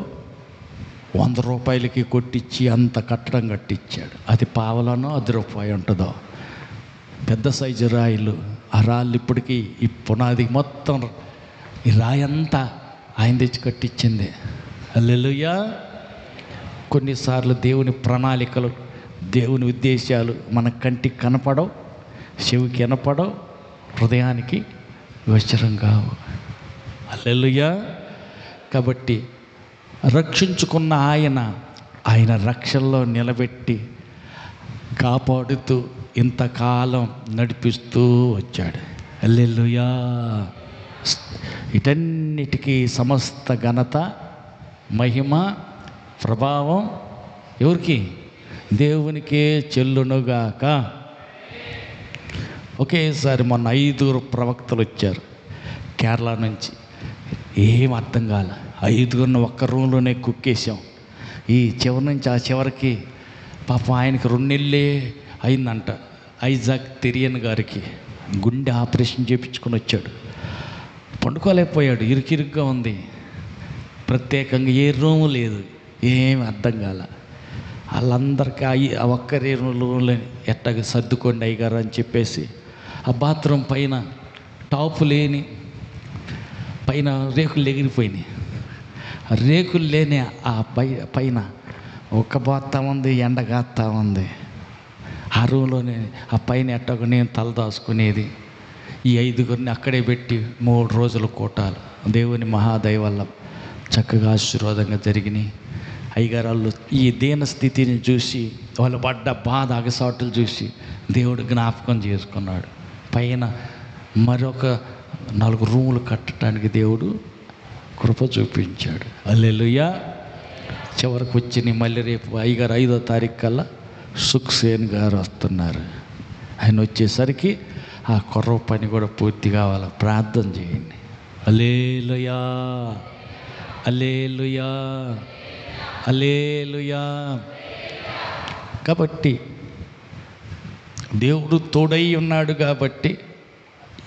100 రూపాయలకి కొట్టించి అంత కట్టడం కట్టించాడు. అది పావలానో 10 రూపాయి ఉంటుందో, పెద్ద సైజు రాయిలు. ఆ రాళ్ళు ఇప్పటికీ ఈ పునాది మొత్తం ఈ రాయి అంతా ఆయన తెచ్చి కట్టించింది. హల్లెలూయా. కొన్నిసార్లు దేవుని ప్రణాళికలు, దేవుని ఉద్దేశాలు మన కంటికి కనపడవు, చెవికి వినపడవు, హృదయానికి గోచరం కావు. హల్లెలూయా. కాబట్టి రక్షించుకున్న ఆయన రక్షణలో నిలబెట్టి కాపాడుతూ ఇంతకాలం నడిపిస్తూ వచ్చాడు. హల్లెలూయా. వీటన్నిటికీ సమస్త ఘనత, మహిమ, ప్రభావం ఎవరికి? దేవునికే చెల్లునుగాక. ఒకేసారి మొన్న 5 ప్రవక్తలు వచ్చారు కేరళ నుంచి. ఏం అర్థం కాలే. 5 ఒక్క రూమ్లోనే కుక్కేసాం. ఈ చివరి నుంచి ఆ చివరికి పాపం ఆయనకి 2 నెలలే అయిందంట. ఐజాక్ తెరియన్ గారికి గుండె ఆపరేషన్ చేయించుకొని వచ్చాడు. పండుకోలేకపోయాడు, ఇరుకిరుగ్గా ఉంది. ప్రత్యేకంగా ఏ రూము లేదు, ఏమి అర్థం కాల. వాళ్ళందరికీ ఆ ఒక్కరే రూమ్లో ఎట్టగా సర్దుకోండి అయ్యగారు అని చెప్పేసి ఆ బాత్రూమ్ పైన టాపు లేని పైన రేకులు ఎగిరిపోయినాయి. ఆ రేకులు లేని ఆ పైన ఒక్క పోతా ఉంది, ఎండగాస్తా ఉంది. ఆ రూమ్లోనే ఆ పైన ఎట్టగా నేను తలదాచుకునేది. ఈ 5గురిని అక్కడే పెట్టి 3 రోజులు కూటాలు. దేవుని మహాదయ వల్ల చక్కగా ఆశీర్వాదంగా జరిగినాయి. అయ్యగారు వాళ్ళు ఈ దీన స్థితిని చూసి, వాళ్ళు పడ్డ బాధ అగసాటులు చూసి దేవుడు జ్ఞాపకం చేసుకున్నాడు. పైన మరొక 4 రూములు కట్టడానికి దేవుడు కృప చూపించాడు. హల్లెలూయా. చివరికి వచ్చి మళ్ళీ రేపు అయ్యగారు 5వ తారీఖు కల్లా సుఖ్సేన్ గారు వస్తున్నారు. ఆయన వచ్చేసరికి ఆ కుర్ర పని కూడా పూర్తి కావాలి. ప్రార్థన చేయండి. హల్లెలూయా, హల్లెలూయా, హల్లెలూయా. కాబట్టి దేవుడు తోడై ఉన్నాడు కాబట్టి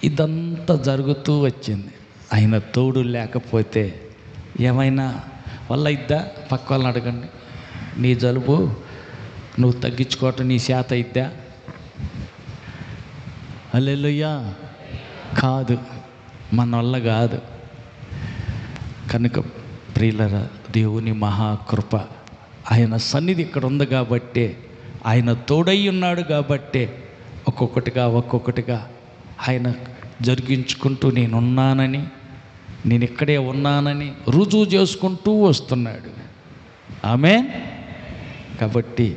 ఇదంతా జరుగుతూ వచ్చింది. ఆయన తోడు లేకపోతే ఏమైనా వల్ల ఇద్దా? పక్క వాళ్ళని అడగండి. నీ జలుబు నువ్వు తగ్గించుకోవటం నీ చేత ఇద్దా? హల్లెలూయా. కాదు, మన వల్ల కాదు. కనుక ప్రియులరా, దేవుని మహాకృప, ఆయన సన్నిధి ఇక్కడ ఉంది కాబట్టి, ఆయన తోడై ఉన్నాడు కాబట్టి ఒక్కొక్కటిగా ఆయన జరిగించుకుంటూ నేనున్నానని, నేను ఇక్కడే ఉన్నానని రుజువు చేసుకుంటూ వస్తున్నాడు. ఆమేన్. కాబట్టి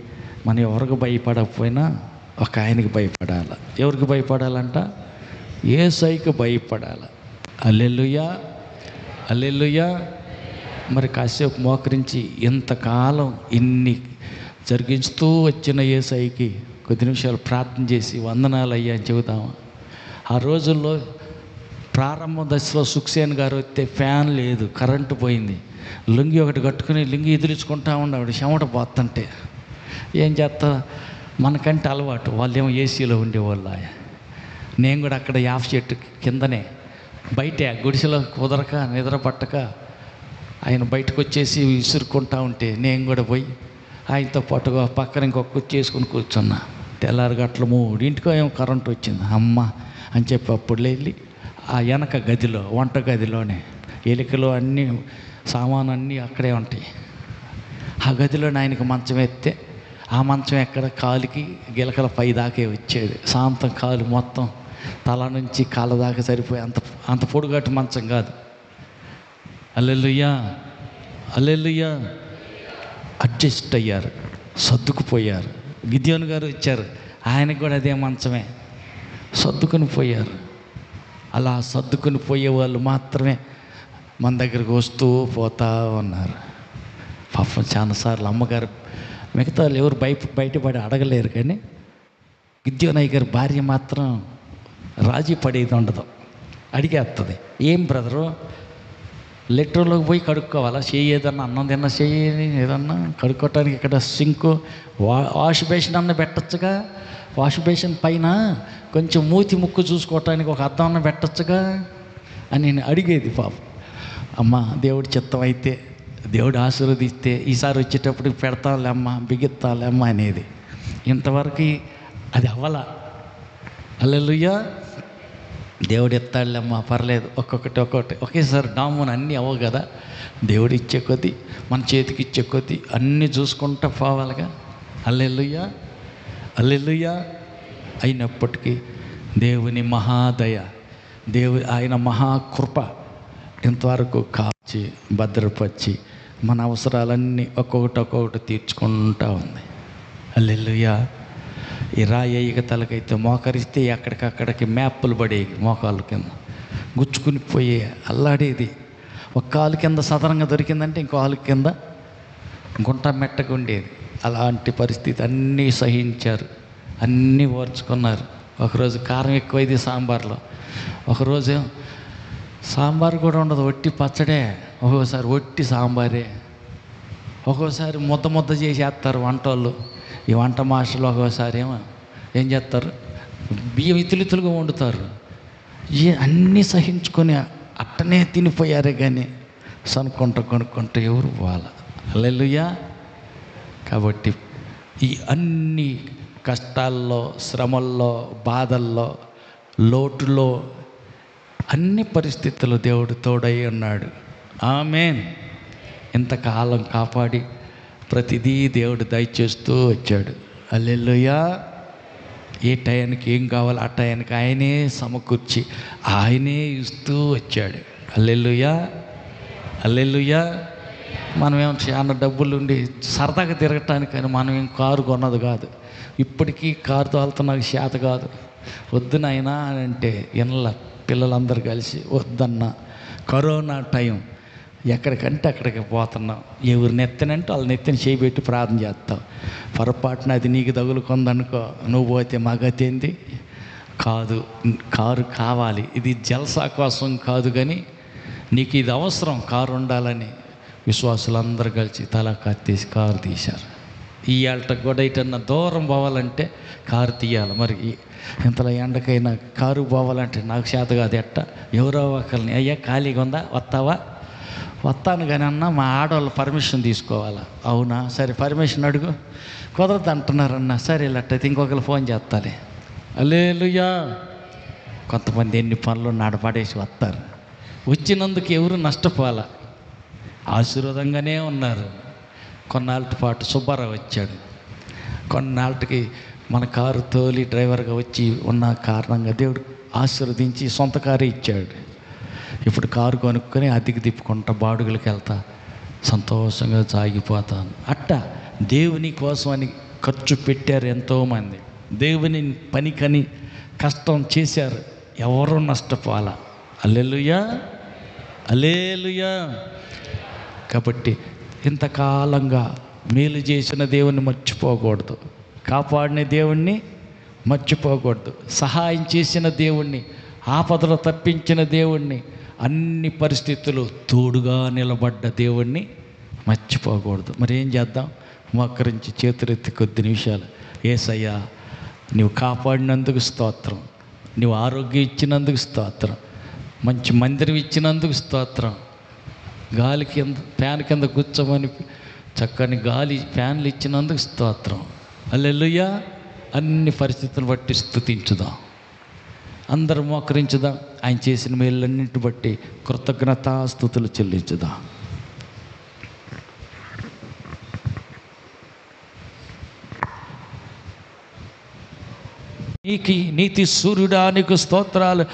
మనం ఎవరికి భయపడకపోయినా ఒక ఆయనకి భయపడాలి. ఎవరికి భయపడాలంట? యేసయ్యకి భయపడాలి. హల్లెలూయా, హల్లెలూయా. మరి కాసేపు మోకరించి ఇంతకాలం ఇన్ని జరిగిస్తూ వచ్చిన యేసయ్యకి కొద్ది నిమిషాలు ప్రార్థన చేసి వందనాలు అయ్యా అని చెబుతామా? ఆ రోజుల్లో ప్రారంభ దశలో సుఖ్సేన్ గారు వస్తే ఫ్యాన్ లేదు, కరెంటు పోయింది. లుంగి ఒకటి కట్టుకుని లుంగి ఎదురించుకుంటా ఉండేవాడు. చెమట పోతుంటే ఏం చేస్తా, మనకంటే అలవాటు. వాళ్ళేమో ఏసీలో ఉండేవాళ్ళు. నేను కూడా అక్కడ యాప్ చెట్టు కిందనే బయట గుడిసెలో కుదరక నిద్ర పట్టక ఆయన బయటకు వచ్చేసి విసురుకుంటా ఉంటే నేను కూడా పోయి ఆయనతో పాటుగా పక్కన ఇంకొక చేసుకుని కూర్చున్నా. తెల్లారి గట్ల 3 ఏమో కరెంటు వచ్చింది. అమ్మ అని చెప్పి అప్పుడు వెళ్ళి ఆ వెనక గదిలో, వంట గదిలోనే ఎలికలు అన్నీ సామాను అన్నీ అక్కడే ఉంటాయి. ఆ గదిలోనే ఆయనకి మంచం ఎత్తే ఆ మంచం ఎక్కడ కాలుకి గిలకల పై దాకే వచ్చేది. సాంతం కాలు మొత్తం తల నుంచి కాళ్ళ దాకా సరిపోయి అంత పొడుగట్టు మంచం కాదు. హల్లెలూయా, హల్లెలూయా. అడ్జస్ట్ అయ్యారు, సర్దుకుపోయారు. గిద్యోను గారు వచ్చారు, ఆయనకు కూడా అదే మంచమే, సర్దుకుని పోయారు. అలా సర్దుకుని పోయే వాళ్ళు మాత్రమే మన దగ్గరికి వస్తూ పోతా ఉన్నారు. పాపం చాలాసార్లు అమ్మగారు, మిగతా వాళ్ళు ఎవరు బయటపడి అడగలేరు, కానీ గిద్యోనయ్య గారి భార్య మాత్రం రాజీ పడేది ఉండదు, అడిగేస్తుంది. ఏం బ్రదరు, లెటర్లోకి పోయి కడుక్కోవాలా? చెయ్యి ఏదన్నా అన్నం తిన్నా చెయ్యి ఏదన్నా కడుక్కోవటానికి ఇక్కడ సింకు వాష్ బేసిన్ అన్న పెట్టచ్చుగా, వాష్ బేసిన్ పైన కొంచెం మూతి ముక్కు చూసుకోవటానికి ఒక అద్దం అన్న పెట్టచ్చుగా అని నేను అడిగేది. పాపం అమ్మ, దేవుడి చిత్తం అయితే, దేవుడు ఆశీర్వదిస్తే ఈసారి వచ్చేటప్పుడు పెడతాలేమ్మా, బిగిస్తాలేమ్మా అనేది. ఇంతవరకు అది అవ్వలా. హల్లెలూయా. దేవుడు ఎత్తాడులేమ్మా, పర్లేదు, ఒక్కొక్కటి ఒకేసారి డాముని అన్నీ అవ్వవు కదా. దేవుడు ఇచ్చే కొద్దీ, మన చేతికి ఇచ్చే కొద్దీ అన్నీ చూసుకుంటూ పోవాలిగా. హల్లెలూయా, హల్లెలూయా. అయినప్పటికీ దేవుని మహాదయ, ఆయన మహాకృప ఇంతవరకు కాచి భద్రపరిచి మన అవసరాలన్నీ ఒక్కొక్కటి తీర్చుకుంటూ ఉంది. హల్లెలూయా. ఈ రాయి తలకైతే మోకరిస్తే అక్కడికక్కడికి మ్యాప్లు పడేవి, మోకాళ్ళ కింద గుచ్చుకుని పోయే అల్లాడేది. ఒక కాలు కింద సదరంగా దొరికిందంటే ఇంకో కాలు కింద గుంట మెట్టగా ఉండేది. అలాంటి పరిస్థితి అన్నీ సహించారు, అన్నీ ఓర్చుకున్నారు. ఒకరోజు కారం ఎక్కువైంది సాంబార్లో, ఒకరోజు సాంబార్ కూడా ఉండదు, ఒట్టి పచ్చడే, ఒక్కోసారి ఒట్టి సాంబారే, ఒక్కోసారి ముద్ద చేసేస్తారు వంటోళ్ళు. ఈ వంట మాస్టర్లు ఒక్కోసారి ఏం చేస్తారు, బియ్యం ఇతులుగా వండుతారు. అన్నీ సహించుకొని అట్టనే తినిపోయారే కానీ కొనుక్కుంటూ ఎవరు వాళ్ళ. హల్లెలూయా. కాబట్టి ఈ అన్ని కష్టాల్లో, శ్రమల్లో, బాధల్లో, లోటులో, అన్ని పరిస్థితుల్లో దేవుడు తోడై ఉన్నాడు. ఆమేన్. ఇంతకాలం కాపాడి ప్రతిదీ దేవుడు దయచేస్తూ వచ్చాడు. హల్లెలూయా. ఏ టయానికి ఏం కావాలో ఆ టయానికి ఆయనే సమకూర్చి ఆయనే ఇస్తూ వచ్చాడు. హల్లెలూయా. హల్లెలూయా. మనమేం చాలా డబ్బులు ఉండి సరదాగా తిరగటానికి కానీ మనం ఏం కారు కొన్నది కాదు. ఇప్పటికీ కారు తోలుతా నాకు చేత కాదు. వద్దు నాయనా అని అంటే ఇళ్ళ పిల్లలందరూ కలిసి వద్దన్న. కరోనా టైం ఎక్కడికంటే అక్కడికి పోతున్నాం. ఎవరు నెత్తనంటే వాళ్ళ నెత్తిని చేయబెట్టి ప్రార్థన చేస్తాం. పొరపాటున అది నీకు తగులుకుందనుకో, నువ్వు పోతే మగతేంది కాదు. కారు కావాలి, ఇది జల్సా కోసం కాదు, కానీ నీకు ఇది అవసరం, కారు ఉండాలని విశ్వాసులందరూ కలిసి తల కత్తేసి కారు తీశారు. ఈ ఏళ్ళ కూడా ఇటన్నా దూరం పోవాలంటే కారు తీయాలి. మరి ఇంతలో ఎండకైనా కారు పోవాలంటే నాకు చేత కాదు. ఎట్ట ఎవరో ఒకరిని, అయ్యా ఖాళీగా ఉందా, వస్తావా? వస్తాను కానీ అన్న మా ఆడవాళ్ళు పర్మిషన్ తీసుకోవాలా. అవునా, సరే పర్మిషన్ అడుగు. కుదరదు అంటున్నారన్నా. సరే ఇలాట్టయితే ఇంకొకరు ఫోన్ చేస్తాలే. హల్లెలూయా. కొంతమంది ఎన్ని పనులు నడపడేసి వస్తారు. వచ్చినందుకు ఎవరు నష్టపోవాలా, ఆశీర్వాదంగానే ఉన్నారు. కొన్నాళ్ళ పాటు సుబ్బారావు వచ్చాడు. కొన్నాళ్ళకి మన కారు తోలి డ్రైవర్గా వచ్చి ఉన్న కారణంగా దేవుడు ఆశీర్వదించి సొంత కారే ఇచ్చాడు. ఇప్పుడు కారు కొనుక్కొని అద్దెకి తిప్పుకుంటా బాడుగులకు వెళ్తా సంతోషంగా సాగిపోతాను. అట్ట దేవుని కోసం అని ఖర్చు పెట్టారు ఎంతోమంది. దేవుని పనికని కష్టం చేశారు. ఎవరూ నష్టపోవాలా. హల్లెలూయా. హల్లెలూయా. కాబట్టి ఇంతకాలంగా మేలు చేసిన దేవుణ్ణి మర్చిపోకూడదు, కాపాడిన దేవుణ్ణి మర్చిపోకూడదు, సహాయం చేసిన దేవుణ్ణి, ఆపదలు తప్పించిన దేవుణ్ణి, అన్ని పరిస్థితులు తోడుగా నిలబడ్డ దేవుణ్ణి మర్చిపోకూడదు. మరి ఏం చేద్దాం? మోకరించి చేతులెత్తి కొద్ది నిమిషాలు, యేసయ్యా నువ్వు కాపాడినందుకు స్తోత్రం, నువ్వు ఆరోగ్యం ఇచ్చినందుకు స్తోత్రం, మంచి మందిరం ఇచ్చినందుకు స్తోత్రం, గాలి కింద ఫ్యాన్ కింద కూర్చోమని చక్కని గాలి ఫ్యాన్లు ఇచ్చినందుకు స్తోత్రం. హల్లెలూయా. అన్ని పరిస్థితులను బట్టి స్తుతించుదాం, అందరూ మోకరించుదాం. ఆయన చేసిన మేళ్ళన్నింటి బట్టి కృతజ్ఞతాస్తుతులు చెల్లించుదాం. నీతి సూర్యుడానికి స్తోత్రాలు,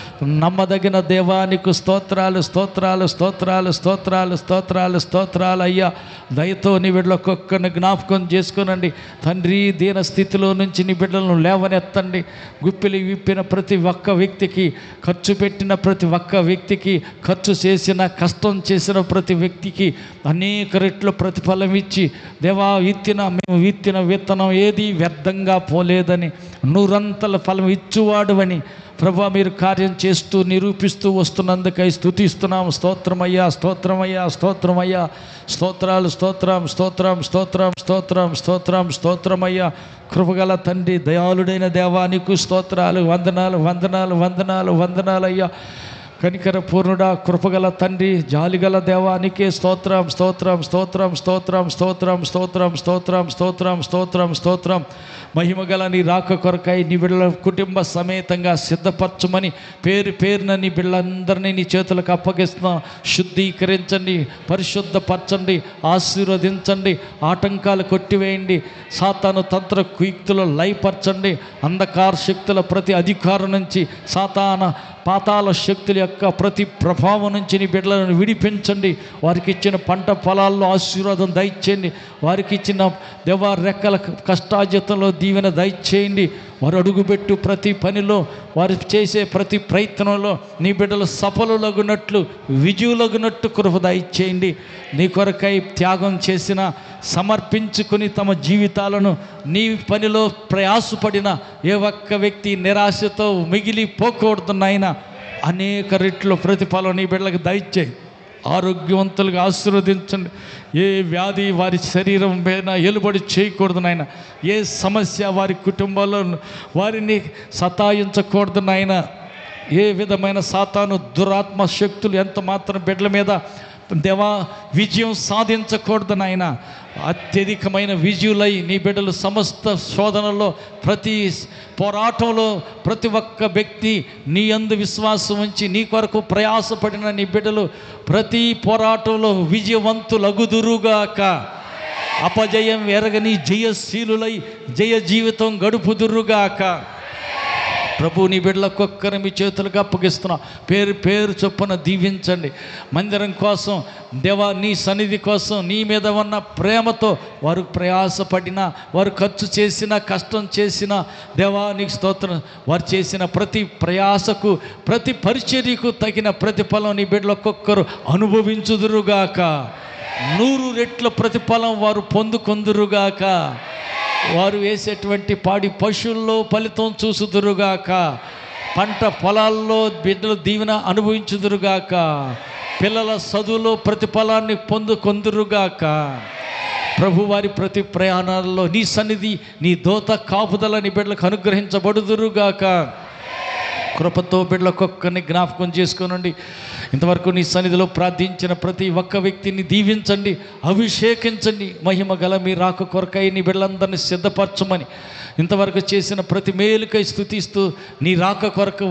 నమ్మదగిన దేవానికి స్తోత్రాలు, స్తోత్రాలు, స్తోత్రాలు, స్తోత్రాలు, స్తోత్రాలు, స్తోత్రాలు. అయ్యా దయతో నీ బిడ్డల ఒక్కొక్కరిని జ్ఞాపకం చేసుకునండి తండ్రి. దీన స్థితిలో నుంచి నీ బిడ్డలను లేవనెత్తండి. గుప్పిలి విప్పిన ప్రతి ఒక్క వ్యక్తికి, ఖర్చు పెట్టిన ప్రతి ఒక్క వ్యక్తికి, ఖర్చు చేసిన కష్టం చేసిన ప్రతి వ్యక్తికి అనేక రెట్లు ప్రతిఫలం ఇచ్చి, దేవా మేము విత్తిన విత్తనం ఏది వ్యర్థంగా పోలేదని, నూరంతల ఫలం ఇచ్చువాడు అని ప్రభువా మీరు కార్యం చేస్తూ నిరూపిస్తూ వస్తున్నందుకై స్తుతిస్తున్నాం. స్తోత్రమయ్యా, స్తోత్రమయ్యా, స్తోత్రమయ్యా. స్తోత్రాలు, స్తోత్రం, స్తోత్రం, స్తోత్రం, స్తోత్రం, స్తోత్రం, స్తోత్రమయ్యా. కృపగల తండ్రి, దయాళుడైన దేవానికి స్తోత్రాలు, వందనాలు, వందనాలు, వందనాలు, వందనాలయ్యా. కనికర పూర్ణుడా, కృపగల తండ్రి, జాలిగల దేవానికే స్తోత్రం, స్తోత్రం, స్తోత్రం, స్తోత్రం, స్తోత్రం, స్తోత్రం, స్తోత్రం, స్తోత్రం, స్తోత్రం, స్తోత్రం. మహిమగల నీ రాక కొరకై నీ బిడ్డల కుటుంబ సమేతంగా సిద్ధపరచమని పేరు పేరున నీ బిడ్డలందరినీ నీ చేతులకు అప్పగిస్తున్నాం. శుద్ధీకరించండి, పరిశుద్ధపరచండి, ఆశీర్వదించండి, ఆటంకాలు కొట్టివేయండి, సాతాను తంత్ర కుయుక్తులు లయపరచండి, అంధకార శక్తుల ప్రతి అధికారం నుంచి, సాతాన పాతాల శక్తుల యొక్క ప్రతి ప్రభావం నుంచి నీ బిడ్డలను విడిపించండి. వారికి ఇచ్చిన పంట పొలాల్లో ఆశీర్వాదం దయచేయండి. వారికి ఇచ్చిన దేవా రెక్కల కష్టార్జితంలో దీవెన దయచేయండి. వారు అడుగుపెట్టు ప్రతి పనిలో, వారు చేసే ప్రతి ప్రయత్నంలో నీ బిడ్డలు సఫలులగునట్లు, విజయులగునట్టు కృప దయచేయండి. నీ కొరకై త్యాగం చేసిన, సమర్పించుకుని తమ జీవితాలను నీ పనిలో ప్రయాసపడిన ఏ ఒక్క వ్యక్తి నిరాశతో మిగిలిపోకూడదు నాయనా. అనేక రెట్లు ప్రతిఫలం నీ బిడ్డలకు దయచేయి. ఆరోగ్యవంతులుగా ఆశీర్వదించండి. ఏ వ్యాధి వారి శరీరం పైన ఎలుబడి చేయకూడదు నాయన. ఏ సమస్య వారి కుటుంబాల్లో వారిని సతాయించకూడదు నాయన. ఏ విధమైన సాతాను దురాత్మ శక్తులు ఎంత మాత్రం బిడ్డల మీద దేవా విజయం సాధించకూడదు నాయన. అత్యధికమైన విజయులై నీ బిడ్డలు సమస్త శోధనలో, ప్రతి పోరాటంలో ప్రతి ఒక్క వ్యక్తి నీ యందు విశ్వాసం ఉంచి నీ కొరకు ప్రయాసపడిన నీ బిడ్డలు ప్రతి పోరాటంలో విజయవంతులగుదురుగాక. అపజయం ఎరగని జయశీలులై జయ జీవితం గడుపుదురుగాక. ప్రభు నీ బిడ్డలకొక్కరు మీ చేతులకు అప్పగిస్తున్నా. పేరు పేరు చొప్పున దీవించండి. మందిరం కోసం దేవా, నీ సన్నిధి కోసం నీ మీద ఉన్న ప్రేమతో వారు ప్రయాసపడిన, వారు ఖర్చు చేసిన, కష్టం చేసిన దేవా నీకు స్తోత్రం. వారు చేసిన ప్రతి ప్రయాసకు, ప్రతి పరిచర్యకు తగిన ప్రతిఫలం నీ బిడ్డలకొక్కరు అనుభవించుదురుగాక. 100 రెట్ల ప్రతిఫలం వారు పొందుకొందురుగాక. వారు వేసేటువంటి పాడి పశువుల్లో ఫలితం చూసుదురుగాక. పంట పొలాల్లో బిడ్డలు దీవెన అనుభవించుదురుగాక. పిల్లల చదువులో ప్రతిఫలాన్ని పొందుకొందురుగాక. ప్రభు వారి ప్రతి ప్రయాణాల్లో నీ సన్నిధి, నీ దోత కాపుదల నీ బిడ్డలకు అనుగ్రహించబడుదురుగాక. కృపతో బిడ్డలకొక్కరిని జ్ఞాపకం చేసుకోనండి. ఇంతవరకు నీ సన్నిధిలో ప్రార్థించిన ప్రతి ఒక్క వ్యక్తిని దీవించండి, అభిషేకించండి. మహిమ గల మీ రాక కొరకై నీ బిడ్డలందరినీ సిద్ధపరచమని, ఇంతవరకు చేసిన ప్రతి మేలుకై స్తుతిస్తూ నీ రాక కొరకు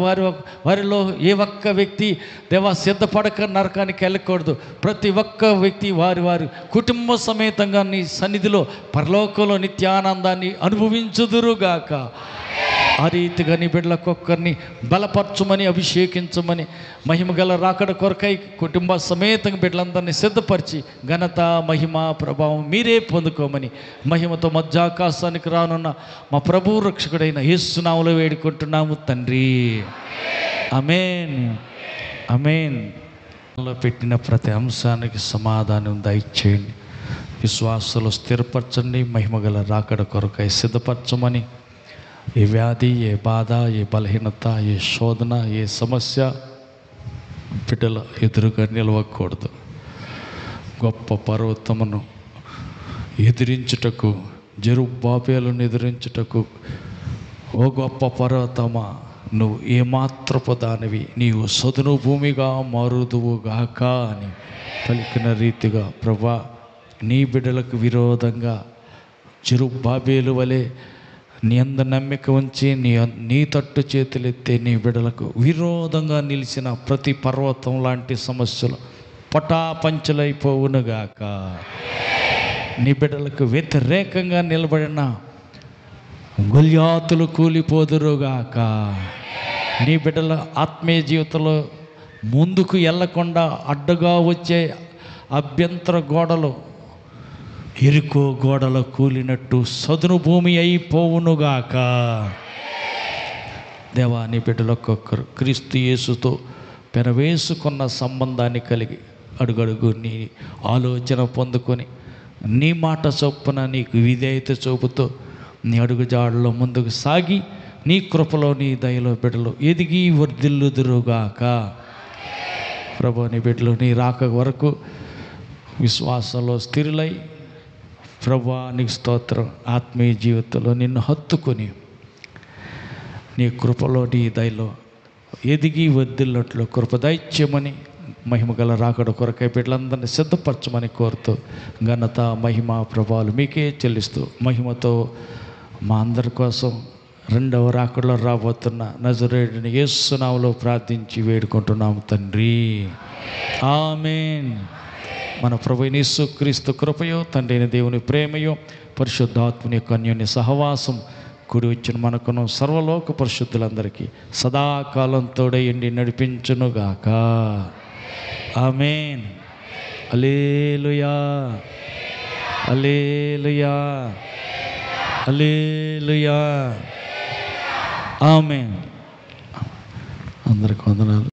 వారిలో ఏ ఒక్క వ్యక్తి దేవా సిద్ధపడక నరకానికి వెళ్ళకూడదు. ప్రతి ఒక్క వ్యక్తి వారి కుటుంబ సమేతంగా నీ సన్నిధిలో పరలోకంలో నిత్యానందాన్ని అనుభవించుదురుగాక. ఆ రీతిగా నీ బిడ్డలకొక్కరిని బలపరచుమని, అభిషేకించమని, మహిమగల రాకడ కొరకై కుటుంబ సమేతంగా బిడ్డలందరినీ సిద్ధపరిచి ఘనత, మహిమ, ప్రభావం మీరే పొందుకోమని మహిమతో మధ్యాకాశానికి రానున్న మా ప్రభు రక్షకుడైన యేసు నామములో వేడుకుంటున్నాము తండ్రి. ఆమేన్, ఆమేన్. పెట్టిన ప్రతి అంశానికి సమాధానం దయచేయండి. విశ్వాసంలో స్థిరపరచండి. మహిమగల రాకడ కొరకై సిద్ధపరచమని, ఏ వ్యాధి, ఏ బాధ, ఏ బలహీనత, ఏ శోధన, ఏ సమస్య బిడ్డల ఎదురుగా నిలవకూడదు. గొప్ప పర్వతమును ఎదిరించుటకు, జెరుబ్బాబెలును ఎదిరించుటకు, ఓ గొప్ప పర్వతమా నువ్వు ఏమాత్రపు దానివి, నీవు సదును భూమిగా మారుదువుగాక అని పలికిన రీతిగా ప్రభా నీ బిడ్డలకు విరోధంగా జెరుబ్బాబెలు వలె నీ అందు నమ్మిక ఉంచి నీ తట్టు చేతులెత్తే నీ బిడ్డలకు విరోధంగా నిలిచిన ప్రతి పర్వతం లాంటి సమస్యలు పటాపంచలైపోవునుగాక. నీ బిడ్డలకు వ్యతిరేకంగా నిలబడిన గొల్యాతులు కూలిపోదురుగాక. నీ బిడ్డల ఆత్మీయ జీవితంలో ముందుకు వెళ్ళకుండా అడ్డుగా వచ్చే అభ్యంతర గోడలు ఎరుకో గోడల కూలినట్టు సదును భూమి అయిపోవునుగాక. దేవా నీ బిడ్డలొక్కొక్కరు క్రీస్తు యేసుతో పెనవేసుకున్న సంబంధాన్ని కలిగి అడుగడుగు నీ ఆలోచన పొందుకొని నీ మాట చొప్పున నీకు విధేయత చూపుతూ నీ అడుగుజాడలో ముందుకు సాగి నీ కృపలో, నీ దయలో బిడ్డలు ఎదిగి వర్ధిల్లుదురుగాక. ప్రభు నీ బిడ్డలు నీ రాక వరకు విశ్వాసంలో స్థిరులై ప్రభువా నీకు స్తోత్రం, ఆత్మీయ జీవితంలో నిన్ను హత్తుకొని నీ కృపలో, నీ దయలో ఎదిగి వర్ధిల్లునట్లు కృప దైత్యమని మహిమగల రాకడ కొరకై బిడ్డలందరినీ సిద్ధపరచమని కోరుతూ ఘనత, మహిమ, ప్రభావాలు మీకే చెల్లిస్తూ మహిమతో మా అందరి కోసం రెండవ రాకడలో రాబోతున్న నజరేయుడైన యేసు నామములో ప్రార్థించి వేడుకుంటున్నాము తండ్రి. ఆమేన్. మన ప్రభువైన యేసుక్రీస్తు కృపయో, తండ్రి అయిన దేవుని ప్రేమయో, పరిశుద్ధాత్మని యొక్క అన్యోన్య సహవాసం కూడి వచ్చిన మనకును సర్వలోక పరిశుద్ధులందరికీ సదాకాలం తోడయండి నడిపించునుగాక. ఆమేన్. హల్లెలూయా, హల్లెలూయా, హల్లెలూయా. ఆమేన్. అందరికి వందనాలు.